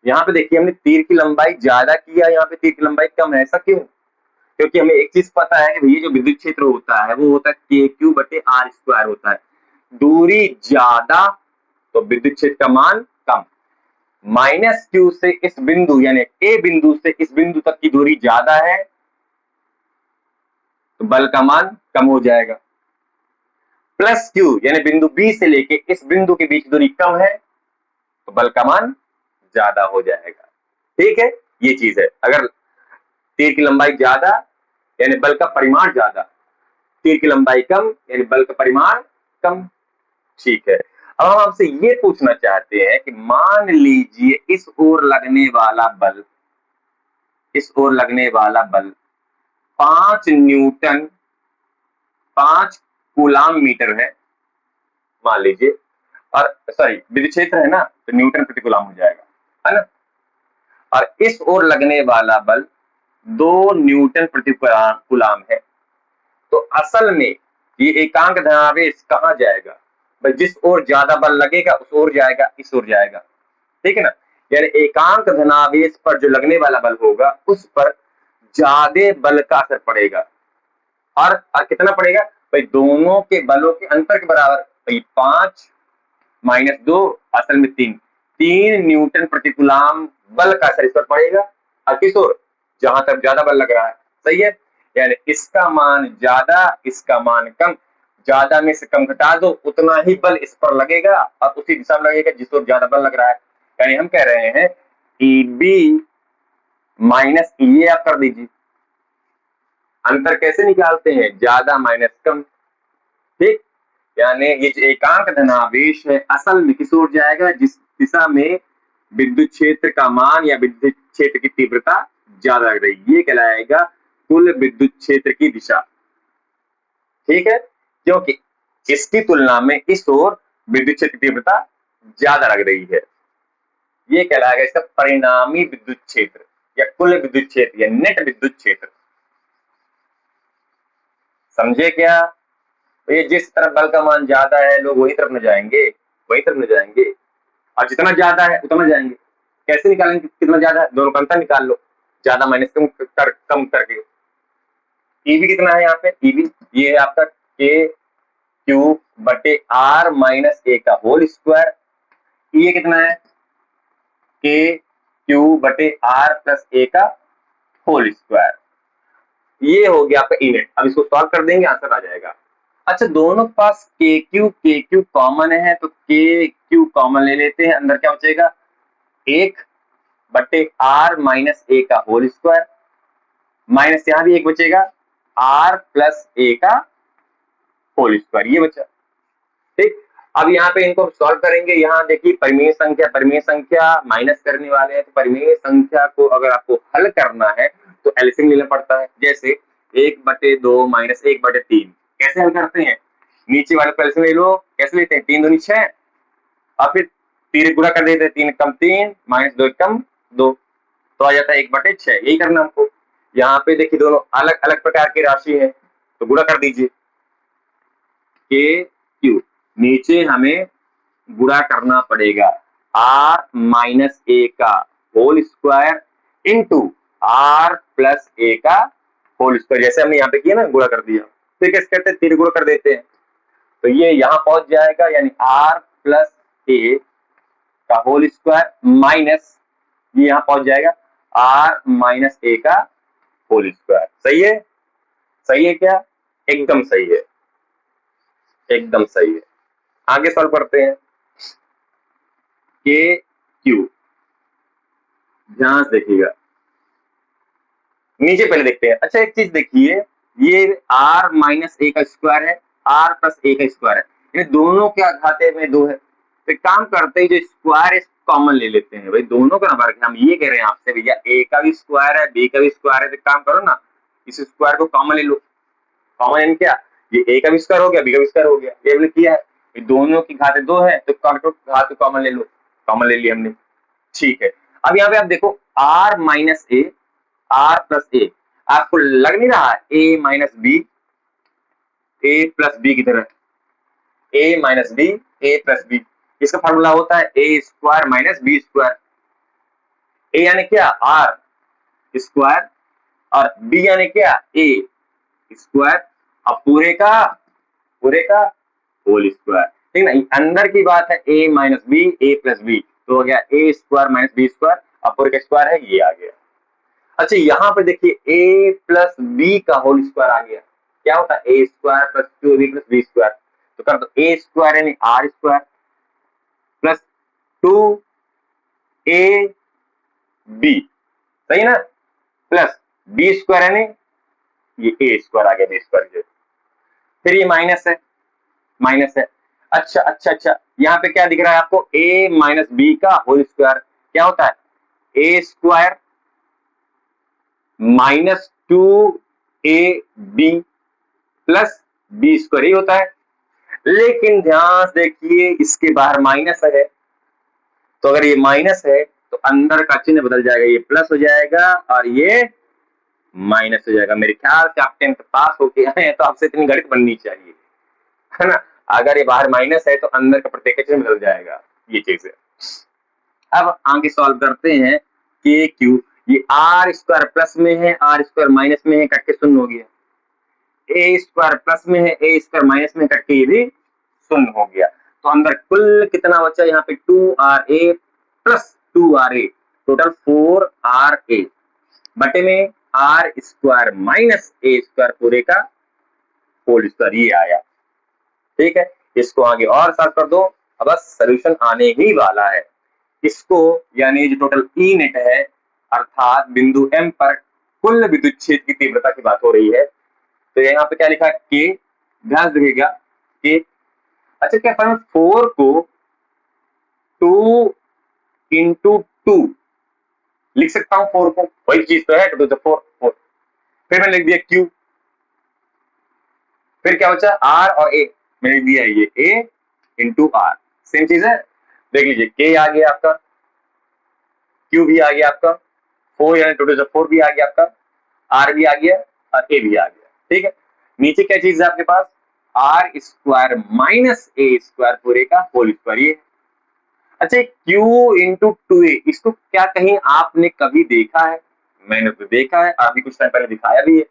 यहाँ पे देखिए हमने तीर की लंबाई ज्यादा किया, यहाँ पे तीर की लंबाई कम है, ऐसा क्यों, क्योंकि हमें एक चीज पता है कि भैया जो विद्युत क्षेत्र होता है वो होता है के क्यू बटे आर स्क्वायर होता है। दूरी ज्यादा तो विद्युत क्षेत्र का मान कम। माइनस क्यू से इस बिंदु यानी ए बिंदु से इस बिंदु तक की दूरी ज्यादा है तो बल का मान कम हो जाएगा। प्लस क्यू यानी बिंदु बी से लेके इस बिंदु के बीच दूरी कम है तो बल का मान ज्यादा हो जाएगा। ठीक है, ये चीज है। अगर तीर की लंबाई ज्यादा यानी बल का परिमाण ज्यादा, तीर की लंबाई कम यानी बल का परिमाण कम। ठीक है, अब हम आपसे ये पूछना चाहते हैं कि मान लीजिए इस ओर लगने वाला बल, इस ओर लगने वाला बल 5 न्यूटन 5 कूलाम मीटर है मान लीजिए, और सॉरी विद्युत क्षेत्र है ना तो न्यूटन प्रति कूलाम हो जाएगा, है ना। और इस ओर लगने वाला बल 2 न्यूटन प्रति कूलाम है, तो असल में ये एकांक धनावेश कहां जाएगा भाई, जिस ओर ज्यादा बल लगेगा उस ओर जाएगा, इस ओर जाएगा। ठीक है ना, यानी एकांक धनावेश पर जो लगने वाला बल होगा उस पर ज्यादा बल का असर पड़ेगा। और कितना पड़ेगा भाई, दोनों के बलों के अंतर के बराबर। भाई 5 - 2 असल में 3 न्यूटन प्रतिकूलाम बल का असर इस पर पड़ेगा। और किस ओर, जहां तक ज्यादा बल लग रहा है। सही है, यानी इसका मान ज्यादा, इसका मान कम। ज्यादा में से कम घटा दो, उतना ही बल इस पर लगेगा और उसी दिशा में लगेगा जिस ओर ज्यादा बल लग रहा है। यानी हम कह रहे हैं EB माइनस ये आप कर दीजिए। अंतर कैसे निकालते हैं, ज्यादा माइनस कम। ठीक, यानी ये जो एकांक धनावेश है असल में किस ओर जाएगा, जिस दिशा में विद्युत क्षेत्र का मान या विद्युत क्षेत्र की तीव्रता ज्यादा लग रही, ये कहलाएगा कुल विद्युत क्षेत्र की दिशा। ठीक है, क्योंकि इसकी तुलना में इस ओर विद्युत क्षेत्र की तीव्रता ज्यादा लग रही है। ये कहलाएगा इसका परिणामी विद्युत क्षेत्र या कुल विद्युत क्षेत्र या नेट विद्युत क्षेत्र। समझे क्या? तो ये जिस तरफ बल का मान ज्यादा है लोग वही तरफ न जाएंगे, वही तरफ न जाएंगे। और जितना ज्यादा है उतना जाएंगे। कैसे निकालेंगे कितना ज्यादा है, दोनों का अंतर निकाल लो, ज्यादा माइनस कम करके। ईबी कितना है यहाँ पे, ईबी ये है आपका KQ/R माइनस ए का होल स्क्वायर। ये कितना है, KQ/R प्लस ए का होल स्क्वायर। ये हो गया आपका ई नेट। अब इसको सॉल्व कर देंगे, आंसर आ जाएगा। अच्छा, दोनों के पास KQ कॉमन है तो KQ कॉमन ले लेते हैं। अंदर क्या बचेगा, 1/R माइनस ए का होल स्क्वायर, माइनस यहां भी एक बचेगा R प्लस ए का होल स्क्वायर, ये बचा। ठीक, अब यहाँ पे इनको सॉल्व करेंगे। यहाँ देखिए परिमेय संख्या माइनस करने वाले हैं, तो परिमेय संख्या को अगर आपको हल करना है तो एलसीएम लेना पड़ता है। जैसे 1/2 माइनस 1/3 कैसे हल करते हैं, नीचे वाले को एलसीएम ले लो। कैसे लेते हैं, 3 दूनी 6 और फिर 3 गुणा कर देते हैं, 3 कम 3 माइनस 2 कम 2, तो आ जाता है 1/6। यही करना हमको। यहाँ पे देखिए दोनों अलग अलग प्रकार की राशि है, तो गुणा कर दीजिए। KQ नीचे हमें गुणा करना पड़ेगा R माइनस ए का whole square into R plus A का होल स्क्वायर। जैसे हमने यहाँ पे किया ना, गुणा कर दिया, फिर कैसे करते हैं, 3 गुणा कर देते हैं, तो ये यहाँ पहुंच जाएगा। यानी R प्लस ए का होल स्क्वायर माइनस ये यहाँ पहुंच जाएगा R माइनस ए का होल स्क्वायर। सही है, सही है क्या, एकदम सही है, एकदम सही है। आगे सॉल्व करते हैं। KQ ध्यान से देखिएगा, नीचे पहले देखते हैं। अच्छा एक चीज देखिए, ये R माइनस ए का स्क्वायर है, R प्लस ए का स्क्वायर है, ये दोनों के घाते में 2 है। तो काम करते हैं, जो स्क्वायर है कॉमन ले लेते हैं। भाई दोनों का नंबर, हम ये कह रहे हैं आपसे भैया ए का भी स्क्वायर है बी का भी स्क्वायर है, तो काम करो ना, इस स्क्वायर को कॉमन ले लो। कॉमन यानी क्या, ये ए का भी स्क्वायर हो गया बी का भी स्क्वायर हो गया, ये हमने किया है। ये दोनों की घाते 2 है तो घात कॉमन ले लो, कॉमन ले लिया हमने। ठीक है, अब यहाँ पे आप देखो R माइनस ए R प्लस ए, आपको लग नहीं रहा ए माइनस बी, ए प्लस बी की तरह, ए माइनस बी ए प्लस बी। इसका फॉर्मूला होता है A square minus B square. ए यानी क्या, आर स्क्वायर, और बी यानी क्या, ए स्क्वायर, अब पूरे का होल स्क्वायर। ठीक ना, अंदर की बात है ए माइनस बी ए प्लस बी, तो हो गया ए स्क्वायर माइनस बी स्क्वायर, अब पूरे का स्क्वायर है, ये आ गया। अच्छा यहाँ पे देखिए ए प्लस बी का होल स्क्वायर आ गया, क्या होता है A square plus 2ab plus B square, तो कर दो ए स्क्वायर यानी आर स्क्वायर प्लस 2ab, सही ना, प्लस बी स्क्वायर यानी ये ए स्क्वायर आ गया, बी स्क्वायर। फिर ये माइनस है, माइनस है। अच्छा अच्छा अच्छा, यहाँ पे क्या दिख रहा है आपको, a माइनस बी का होल स्क्वायर क्या होता है, A square minus 2ab plus B square ही होता है। लेकिन ध्यान से देखिए इसके बाहर माइनस है, तो अगर ये माइनस है तो अंदर का चिन्ह बदल जाएगा, ये प्लस हो जाएगा और ये माइनस हो जाएगा। मेरे ख्याल से आप 10th पास होके आए हैं तो आपसे इतनी गणित बननी चाहिए, है ना। अगर ये बाहर माइनस है तो अंदर का प्रत्येक चिन्ह बदल जाएगा, ये चीज है। अब आगे सॉल्व करते हैं KQ। ये आर स्क्वायर प्लस में है, आर स्क्वायर माइनस में है, कट के शून्य हो गया। ए स्क्वायर प्लस में है, ए स्क्वायर माइनस में, कट के ये भी शून्य हो गया। तो अंदर कुल कितना बचा यहाँ पे 2RA plus 2RA, total 4RA बटे में R square minus A square पूरे का होल स्क्वायर, ये आया। ठीक है, इसको आगे और सॉल्व कर दो, अब बस सॉल्यूशन आने ही वाला है। इसको यानी जो टोटल ई नेट है अर्थात बिंदु एम पर कुल विद्युत क्षेत्र की तीव्रता की बात हो रही है। तो यहाँ पे क्या लिखा है के, ध्यान रखिएगा के। अच्छा, क्या मैं 4 को 2 इंटू 2 लिख सकता हूँ? 4 को, वही चीज तो है, 2 to 4 4। फिर मैंने लिख दिया क्यू, फिर क्या बचा आर और ए, मैंने दिया ये ए इंटू आर, सेम चीज है। देख लीजिए के आ गया आपका, क्यू भी आ गया आपका, 4 यानी 2 to the 4 भी आ गया आपका, आर भी आ गया और ए भी आ गया। ठीक है, नीचे क्या चीज है आपके पास? R square minus A square पूरे का होल स्क्वायर, ये। अच्छा, Q इंटू 2A, इसको क्या कहीं आपने कभी देखा है? मैंने तो देखा है, अभी कुछ टाइम पहले दिखाया भी है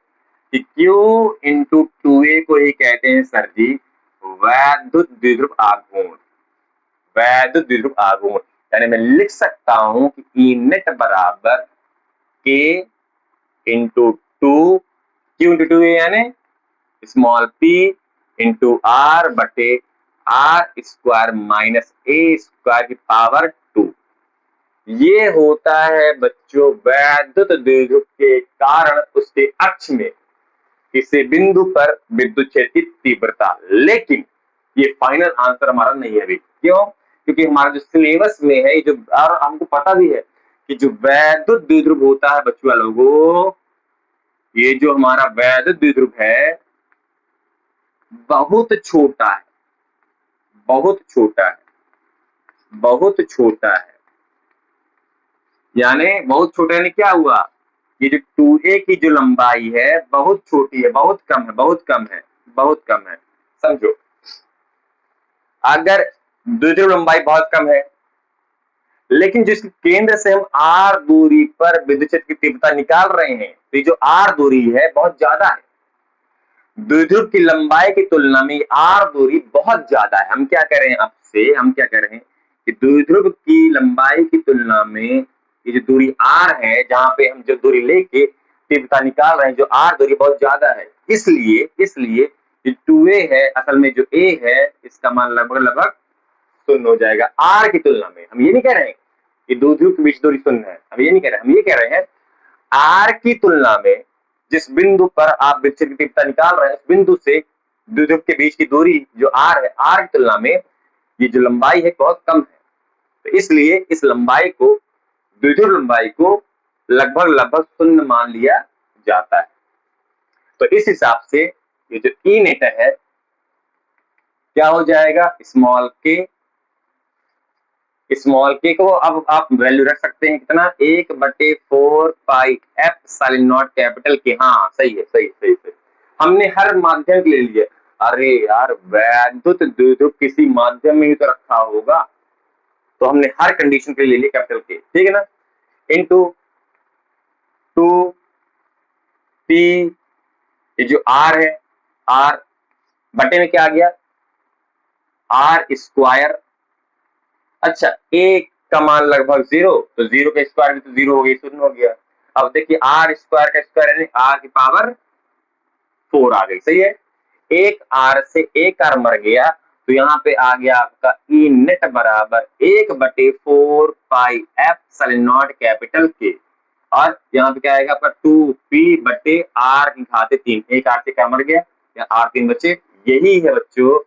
कि Q इंटू 2A को ही कहते हैं सर जी वैद्युत द्विध्रुव आघूर्ण। वैद्युत द्विध्रुव आघूर्ण यानी मैं लिख सकता हूं कि ई नेट बराबर K into 2 Q into 2A यानी स्मॉल p इंटू आर बटे R square minus A square की पावर 2। ये होता है बच्चों वैद्युत द्विध्रुव के कारण उसके अक्ष में किसी बिंदु पर विद्युत क्षेत्र की तीव्रता। लेकिन ये फाइनल आंसर हमारा नहीं है अभी। क्यों? क्योंकि हमारा जो सिलेबस में है, जो और हमको पता भी है कि जो वैद्युत द्विध्रुव होता है बच्चों लोगों, ये जो हमारा वैद्युत द्विध्रुव है बहुत छोटा है, बहुत छोटा है, बहुत छोटा है। यानी बहुत छोटा यानी क्या हुआ? ये जो 2A की जो लंबाई है बहुत छोटी है, बहुत कम है, बहुत कम है, बहुत कम है। समझो, अगर द्विध्रुव लंबाई बहुत कम है लेकिन जिस केंद्र से हम R दूरी पर विद्युत क्षेत्र की तीव्रता निकाल रहे हैं, तो ये जो R दूरी है बहुत ज्यादा है। द्विध्रुव की लंबाई की तुलना में R दूरी बहुत ज्यादा है। हम क्या कह रहे हैं आपसे, हम क्या कह रहे हैं कि द्विध्रुव की लंबाई की तुलना में ये जो दूरी R है, जहां पे हम जो दूरी लेके तीव्रता निकाल रहे हैं, जो R दूरी बहुत ज्यादा है, इसलिए जो 2A है असल में जो A है इसका मान लगभग लगभग शून्य हो जाएगा R की तुलना में। हम ये नहीं कह रहे हैं कि द्विध्रुव के बीच दूरी शून्य है, हम ये नहीं कह रहे, हम ये कह रहे हैं R की तुलना में जिस बिंदु पर आप विद्युत क्षेत्र की तीव्रता निकाल रहे हैं उस बिंदु से द्विध्रुव के बीच की दूरी जो R है, R की तुलना में ये जो लंबाई है बहुत कम है। तो इसलिए इस लंबाई को, द्विध्रुव लंबाई को लगभग लगभग शून्य मान लिया जाता है। तो इस हिसाब से ये जो ई नेट है क्या हो जाएगा? स्मॉल के को अब आप वैल्यू रख सकते हैं कितना? 1/4 पाई एप्सिलॉन नॉट कैपिटल के। हाँ सही है, सही सही सही। हमने हर माध्यम के ले लिया। अरे यार, वैद्युत द्विध्रुव किसी माध्यम में ही तो रखा होगा, तो हमने हर कंडीशन के लिए ले लिया कैपिटल के, ठीक है ना। इनटू 2p, ये जो r है, r बटे में क्या आ गया? R square. अच्छा, एक का मान लगभग 0, तो 0 का स्क्वायर भी तो 0 हो गया, शून्य हो गया। अब देखिए आर स्क्वायर का स्क्वायर यानी आर की पावर 4 आ गई, सही है। एक आर से एक आर मर गया, तो यहाँ पे आ गया आपका ई नेट बराबर 1/4 पाई एप्सिलॉन नॉट कैपिटल के, और यहाँ पे क्या आएगा आपका 2p बटे आर की घाते 3। एक आर से क्या मर गया, या आर 3 बचे। यही है बच्चों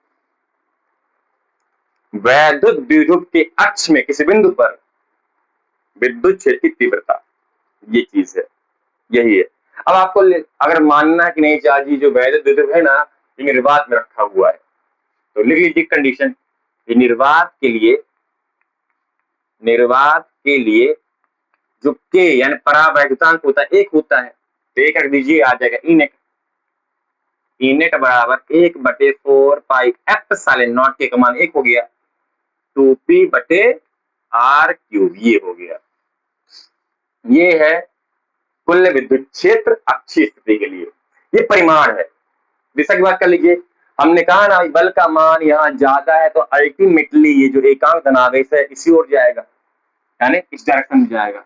वैद्युत द्विध्रुव के अक्ष में किसी बिंदु पर विद्युत क्षेत्र की तीव्रता, ये चीज है, यही है। अब आपको अगर मानना है कि नहीं चाची जो वैद्युत द्विध्रुव है ना ये निर्वात में रखा हुआ है, तो लिख लीजिए कंडीशन। ये निर्वात के लिए जो के यानी परावैद्युतांक होता है 1 होता है, तो 1 रख दीजिए, आ जाएगा ई नेट। ई नेट बराबर 1/4 पाई एप्सिलॉन नॉट के का मान 1 हो गया, 2p बटे r क्यूब, ये हो गया। ये है कुल विद्युत क्षेत्र अक्षीय स्थिति के लिए। ये परिमाण है। दिशा की बात कर लीजिए, हमने कहा ना बल का मान यहाँ ज्यादा है तो अल्टीमेटली ये जो एकांक धनावेश है इसी ओर जाएगा, यानी इस डायरेक्शन में जाएगा।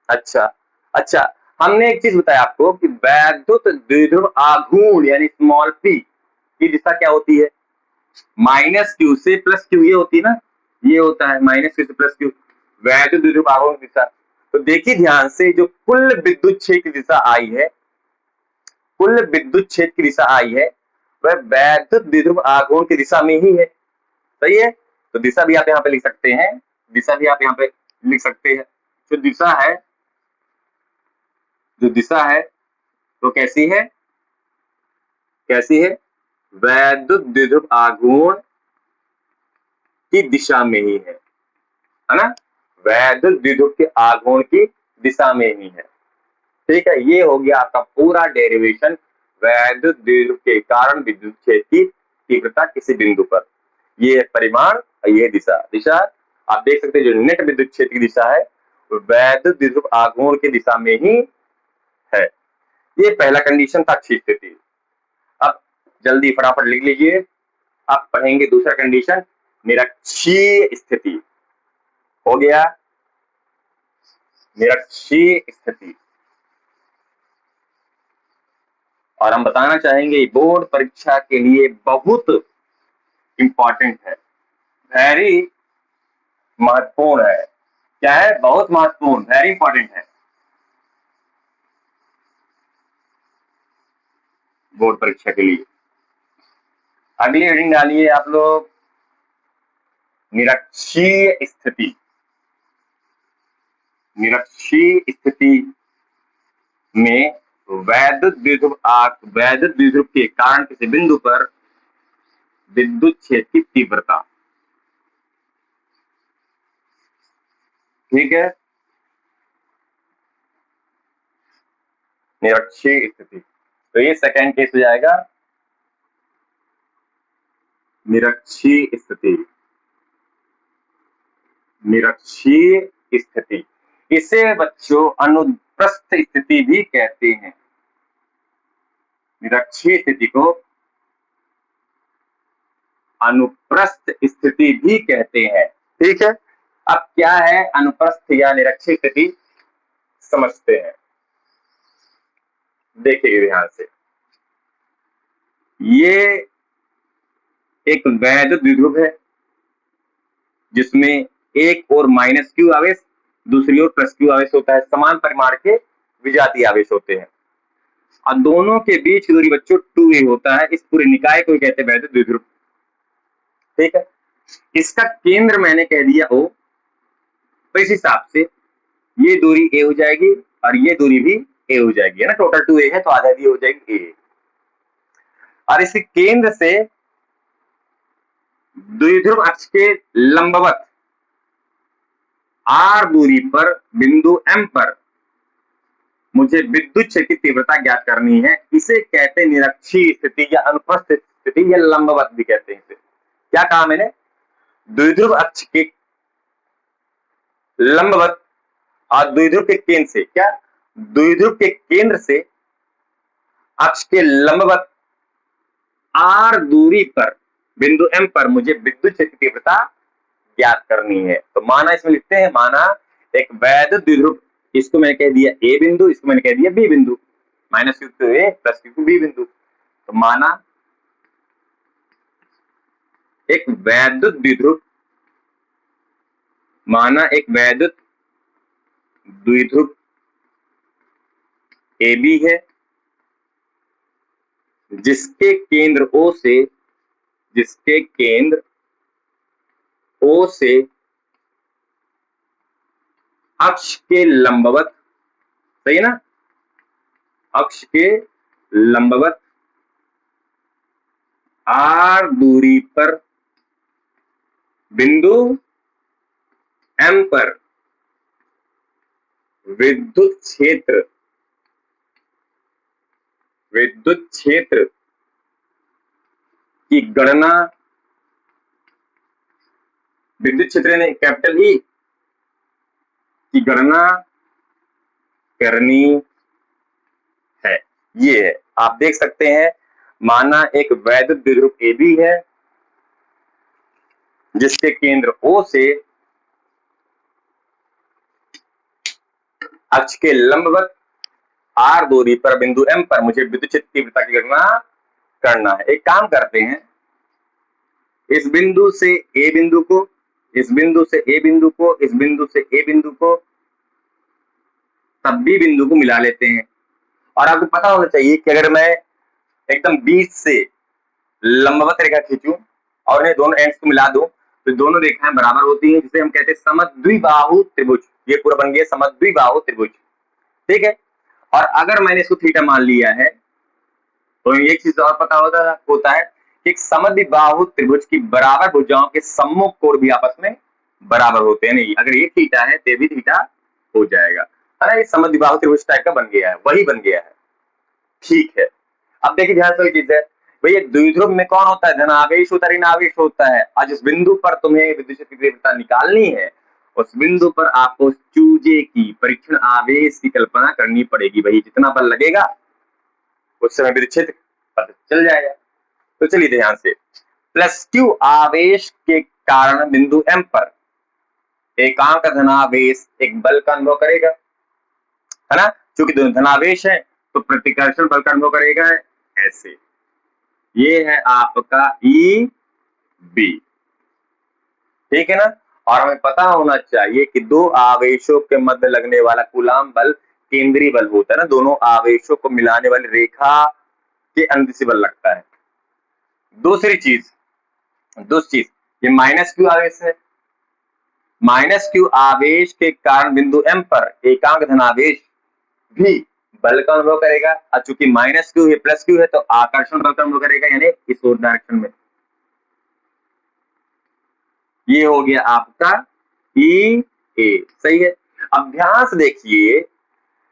अच्छा अच्छा, हमने एक चीज बताया आपको कि वैद्युत द्विध्रुव आघूर्ण यानी स्मॉल पी की दिशा क्या होती है, माइनस क्यू से प्लस क्यू, ये होती है ना, ये होता है माइनस क्यू से प्लस क्यू, वैद्युत द्विध्रुव आघूर्ण की दिशा। तो देखिए ध्यान से, जो कुल विद्युत क्षेत्र की दिशा आई है, कुल विद्युत क्षेत्र की दिशा आई है, वह वैद्युत द्विध्रुव आघूर्ण की दिशा में ही है। सही है, तो दिशा भी आप यहाँ पे लिख सकते हैं, दिशा भी आप यहाँ पे लिख सकते हैं। जो दिशा है, जो दिशा है तो कैसी है, कैसी है, वैद्युत द्विध्रुव आघूर्ण की दिशा में ही है ना, वैद्युत द्विध्रुव के आघूर्ण की दिशा में ही है। ठीक है, ये हो गया आपका पूरा डेरिवेशन वैद्युत द्विध्रुव के कारण विद्युत क्षेत्र की तीव्रता किसी बिंदु पर। ये परिमाण और ये दिशा। दिशा आप देख सकते हैं, जो नेट विद्युत क्षेत्र की दिशा है वैद्युत द्विध्रुव आघूर्ण की दिशा में ही है। ये पहला कंडीशन था अक्षीय स्थिति। अब जल्दी फटाफट लिख लीजिए, आप पढ़ेंगे दूसरा कंडीशन, निरक्षीय स्थिति। हो गया निरक्षीय स्थिति। और हम बताना चाहेंगे बोर्ड परीक्षा के लिए बहुत इंपॉर्टेंट है, वेरी महत्वपूर्ण है। क्या है, बहुत महत्वपूर्ण, वेरी इंपॉर्टेंट है बोर्ड परीक्षा के लिए। अगली हेडिंग डालिए आप लोग, निरक्षीय स्थिति। निरक्षीय स्थिति में वैद्युत द्विध्रुव के कारण किसी बिंदु पर विद्युत क्षेत्र की तीव्रता। ठीक है, निरक्षीय स्थिति, तो ये सेकेंड केस हो जाएगा, निरक्षीय स्थिति। निरक्षीय स्थिति, इसे बच्चों अनुप्रस्थ स्थिति भी कहते हैं। निरक्षीय स्थिति को अनुप्रस्थ स्थिति भी कहते हैं। ठीक है, अब क्या है अनुप्रस्थ या निरक्षीय स्थिति, समझते हैं, देखिए ध्यान से। ये एक वैद्युत द्विध्रुव है जिसमें एक और माइनस क्यू आवेश, दूसरी ओर प्लस क्यू आवेश होता है। समान परिमाण के विजातीय आवेश होते हैं और दोनों के बीच की दूरी बच्चों 2a होता है। इस पूरे निकाय को कहते हैं वैद्युत द्विध्रुव। ठीक है, इसका केंद्र मैंने कह दिया O, तो इस हिसाब से ये दूरी a हो जाएगी और ये दूरी भी a हो जाएगी, है ना, टोटल 2a है तो आधा दी हो जाएगी a। और इस केंद्र से द्विध्रुव अक्ष के लंबवत r दूरी पर बिंदु M पर मुझे विद्युत क्षेत्र की तीव्रता ज्ञात करनी है। इसे कहते हैं निरक्षीय स्थिति या अनुप्रस्थ स्थिति या लंबवत भी कहते हैं इसे। क्या कहा मैंने, द्विध्रुव अक्ष के लंबवत और द्विध्रुव के केंद्र से, क्या, द्विध्रुव के केंद्र से अक्ष के लंबवत r दूरी पर बिंदु M पर मुझे विद्युत क्षेत्र की तीव्रता ज्ञात करनी है। तो माना इसमें लिखते हैं, माना एक वैद्युत द्विध्रुव, इसको मैंने कह दिया A बिंदु, इसको मैंने कह दिया B बिंदु, minus Q two A plus Q two B बिंदु। तो माना एक वैद्युत द्विध्रुव, माना एक वैद्युत द्विध्रुव AB है जिसके केंद्र O से, जिसके केंद्र O से अक्ष के लंबवत, सही है ना, अक्ष के लंबवत r दूरी पर बिंदु M पर विद्युत क्षेत्र, विद्युत क्षेत्र की गणना, विद्युत क्षेत्र ने कैपिटल E की गणना करनी है। ये है, आप देख सकते हैं, माना एक वैद्युत द्विध्रुव AB है जिसके केंद्र O से अक्ष के लंबवत R दूरी पर बिंदु M पर मुझे विद्युत क्षेत्र की तीव्रता की गणना करना है। एक काम करते हैं, इस बिंदु से A बिंदु को, इस बिंदु से A बिंदु को, इस बिंदु से A बिंदु को, तब B बिंदु को मिला लेते हैं। और आपको पता होना चाहिए कि अगर मैं एकदम बीच से लंबवत रेखा खींचूं और इन्हें दोनों एंड्स को मिला दूं तो दोनों रेखाएं बराबर होती हैं, जिसे हम कहते हैं समद्विबाहु त्रिभुज। ये पूरा बन गया समद्विबाहु त्रिभुज, ठीक है। और अगर मैंने इसको थीटा मान लिया है तो एक चीज और पता होता है कि एक समद्विबाहु त्रिभुज की बराबर भुजाओं के सम्मुख कोण भी आपस में बराबर होते हैं। नहीं, अगर ये थीटा है तो भी थीटा हो जाएगा, है ना। ये समद्विबाहु त्रिभुज टाइप का बन गया है, वही बन गया है, ठीक है। अब देखिए ध्यान से चीज है भैया, द्विध्रुव में कौन होता है, धनावेश होता है, ऋणावेश होता है। और जिस बिंदु पर तुम्हें विद्युत क्षेत्र की तीव्रता निकालनी है उस बिंदु पर आपको चूजे की परीक्षण आवेश की कल्पना करनी पड़ेगी। भाई जितना बल लगेगा उस समय विद्युत क्षेत्र पता चल जाएगा। तो चलिए ध्यान से, +q आवेश के कारण बिंदु M पर एकांक धनावेश एक बल का अनुभव करेगा, है ना। क्योंकि दोनों धनावेश है तो प्रतिकर्षण बल का अनुभव करेगा, ऐसे। ये है आपका EB, ठीक है ना। और हमें पता होना चाहिए कि दो आवेशों के मध्य लगने वाला कूलाम बल केंद्रीय बल होता है ना, दोनों आवेशों को मिलाने वाली रेखा के अंतः बल लगता है। दूसरी चीज, ये -q आवेश है। -q आवेश के कारण बिंदु M पर एकांक धनावेश भी बल का अनुभव करेगा, और चूंकि -q है +q है तो आकर्षण बल का अनुभव करेगा, यानी इस ओर डायरेक्शन में। ये हो गया आपका EA, सही है। अभ्यास देखिए,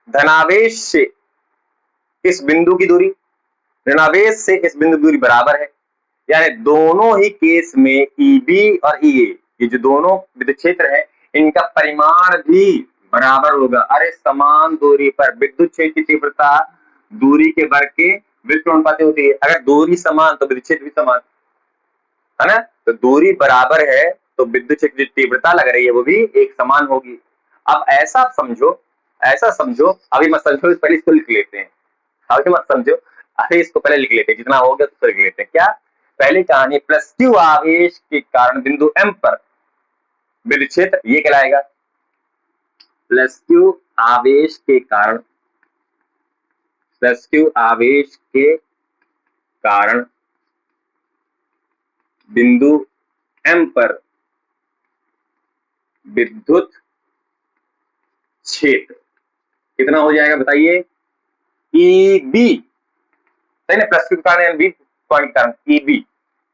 धनावेश से इस बिंदु की दूरी ऋणावेश से इस बिंदु की दूरी बराबर है, यानी दोनों ही केस में EB और EA, ये जो दोनों विद्युत क्षेत्र है, इनका परिमाण भी बराबर होगा। अरे समान दूरी पर विद्युत क्षेत्र की तीव्रता दूरी के वर्ग के व्युत्क्रमानुपाती होती है। अगर दूरी समान तो विद्युत क्षेत्र भी समान, है ना। तो दूरी बराबर है तो विद्युत क्षेत्र की तीव्रता लग रही है वो भी एक समान होगी। अब ऐसा समझो, अभी मत समझो, पहले इसको लिख लेते हैं। अभी मत समझो, अरे इसको पहले लिख लेते हैं, जितना हो गया तो लिख लेते हैं। क्या, पहली कहानी, +q आवेश के कारण बिंदु M पर विद्युत क्षेत्र ये कहलाएगा। +q आवेश के कारण बिंदु M पर विद्युत क्षेत्र कितना हो जाएगा बताइए, EB, सही ना। +q के कारण B पॉइंट के कारण EB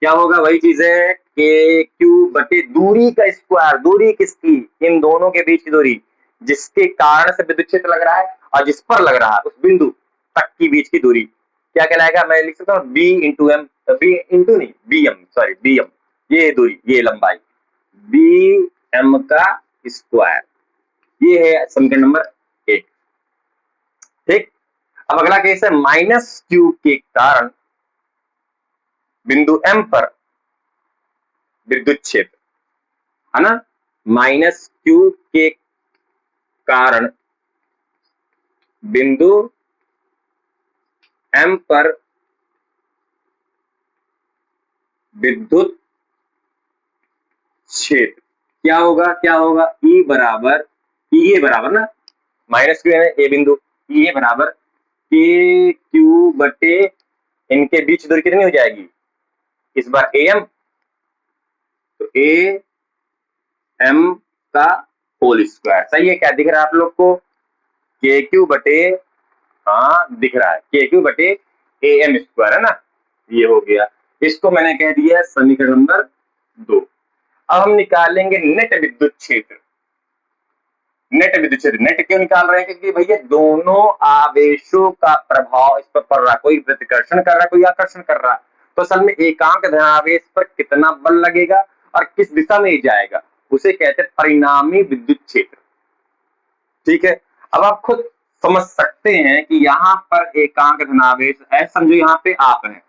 क्या होगा, वही चीज है कि Q बटे दूरी का स्क्वायर। दूरी किसकी, इन दोनों के बीच की दूरी, जिसके कारण से विद्युत क्षेत्र लग रहा है और जिस पर लग रहा है उस बिंदु तक की बीच की दूरी क्या कहलाएगा। मैं लिख सकता हूँ BM, ये दूरी, ये लंबाई BM का स्क्वायर। ये है समीकरण नंबर 1, ठीक। अब अगला केस है, -q के कारण बिंदु M पर विद्युत क्षेत्र, है ना। -q के कारण बिंदु M पर विद्युत क्षेत्र क्या होगा, E बराबर, EA बराबर ना, -q है A बिंदु, EA बराबर KQ बटे इनके बीच दूरी कितनी हो जाएगी, इस बार AM, तो AM का होल स्क्वायर। सही है, क्या दिख रहा है आप लोग को, KQ बटे, हाँ दिख रहा है, KQ बटे AM स्क्वायर, है ना। ये हो गया, इसको मैंने कह दिया समीकरण नंबर 2। अब हम निकालेंगे नेट विद्युत क्षेत्र। नेट क्यों निकाल रहे हैं, क्योंकि भैया दोनों आवेशों का प्रभाव इस पर पड़ रहा है, कोई प्रतिकर्षण कर रहा है, कोई आकर्षण कर रहा है। तो असल में एकांक धनावेश पर कितना बल लगेगा और किस दिशा में जाएगा, उसे कहते हैं परिणामी विद्युत क्षेत्र, ठीक है। अब आप खुद समझ सकते हैं कि यहां पर एकांक धनावेश है, समझो यहां पे आप है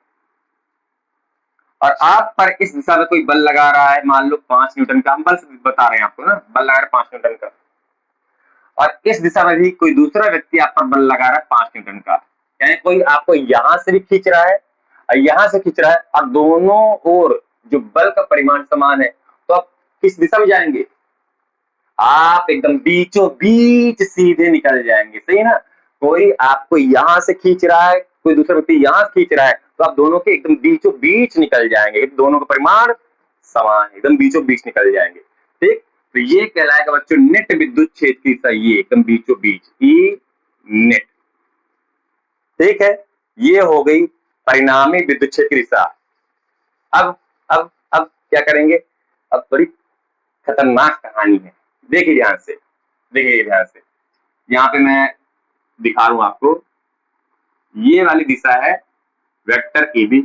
और आप पर इस दिशा में कोई बल लगा रहा है, मान लो 5 न्यूटन का, हम बल बता रहे हैं आपको ना, बल लगा रहा है 5 न्यूटन का, और इस दिशा में भी कोई दूसरा व्यक्ति आप पर बल लगा रहा है 5 न्यूटन का, यानी कोई आपको यहां से भी खींच रहा है और यहां से खींच रहा है, और दोनों ओर जो बल का परिमाण समान है, तो आप किस दिशा में जाएंगे? आप एकदम बीचों बीच सीधे निकल जाएंगे, सही ना। कोई आपको यहां से खींच रहा है, कोई दूसरा व्यक्ति यहां से खींच रहा है, तो आप दोनों के एकदम बीचों बीच निकल जाएंगे, दोनों का परिमाण समान, एकदम बीचों बीच निकल जाएंगे। ठीक, तो ये कहलाएगा बच्चों नेट विद्युत क्षेत्र की दिशा, ये एकदम बीचों बीच, ई नेट। ठीक है, ये हो गई परिणामी विद्युत क्षेत्र की दिशा। अब क्या करेंगे? अब बड़ी खतरनाक कहानी है, देखिए ध्यान से, देखिए ध्यान से, यहाँ पे मैं दिखा रहा हूं आपको, ये वाली दिशा है वेक्टर ए बी,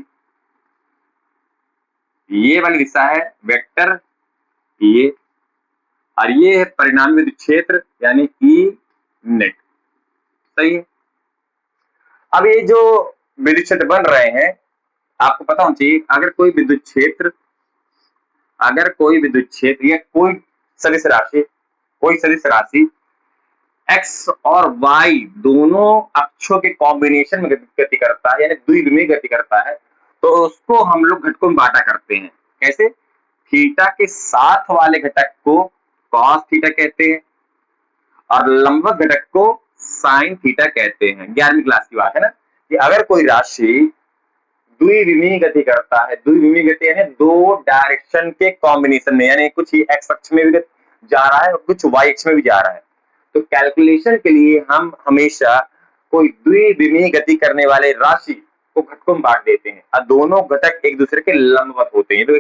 ये वाली दिशा है वेक्टर ए, और ये है परिणामी विद्युत क्षेत्र यानी ई नेट, सही है। अब ये जो विद्युत क्षेत्र बन रहे हैं, आपको पता होना चाहिए, अगर कोई विद्युत क्षेत्र या कोई सदिश राशि एक्स और वाई दोनों अक्षों के कॉम्बिनेशन में गति करता है, यानी द्विविमीय गति करता है, तो उसको हम लोग घटकों में बांटा करते हैं। कैसे? थीटा के साथ वाले घटक को कॉस थीटा कहते हैं और लंबवत घटक को साइन थीटा कहते हैं। 11वीं क्लास की बात है ना, कि अगर कोई राशि द्विविमीय गति करता है, द्विविमीय गति यानी दो डायरेक्शन के कॉम्बिनेशन में, यानी कुछ एक्स अक्ष में भी जा रहा है और कुछ वाई अक्ष में भी जा रहा है, तो कैलकुलेशन के लिए हम हमेशा कोई द्विविमीय गति करने वाले राशि को घटकों में बांट देते हैं और दोनों घटक एक दूसरे के लंबवत होते हैं, तो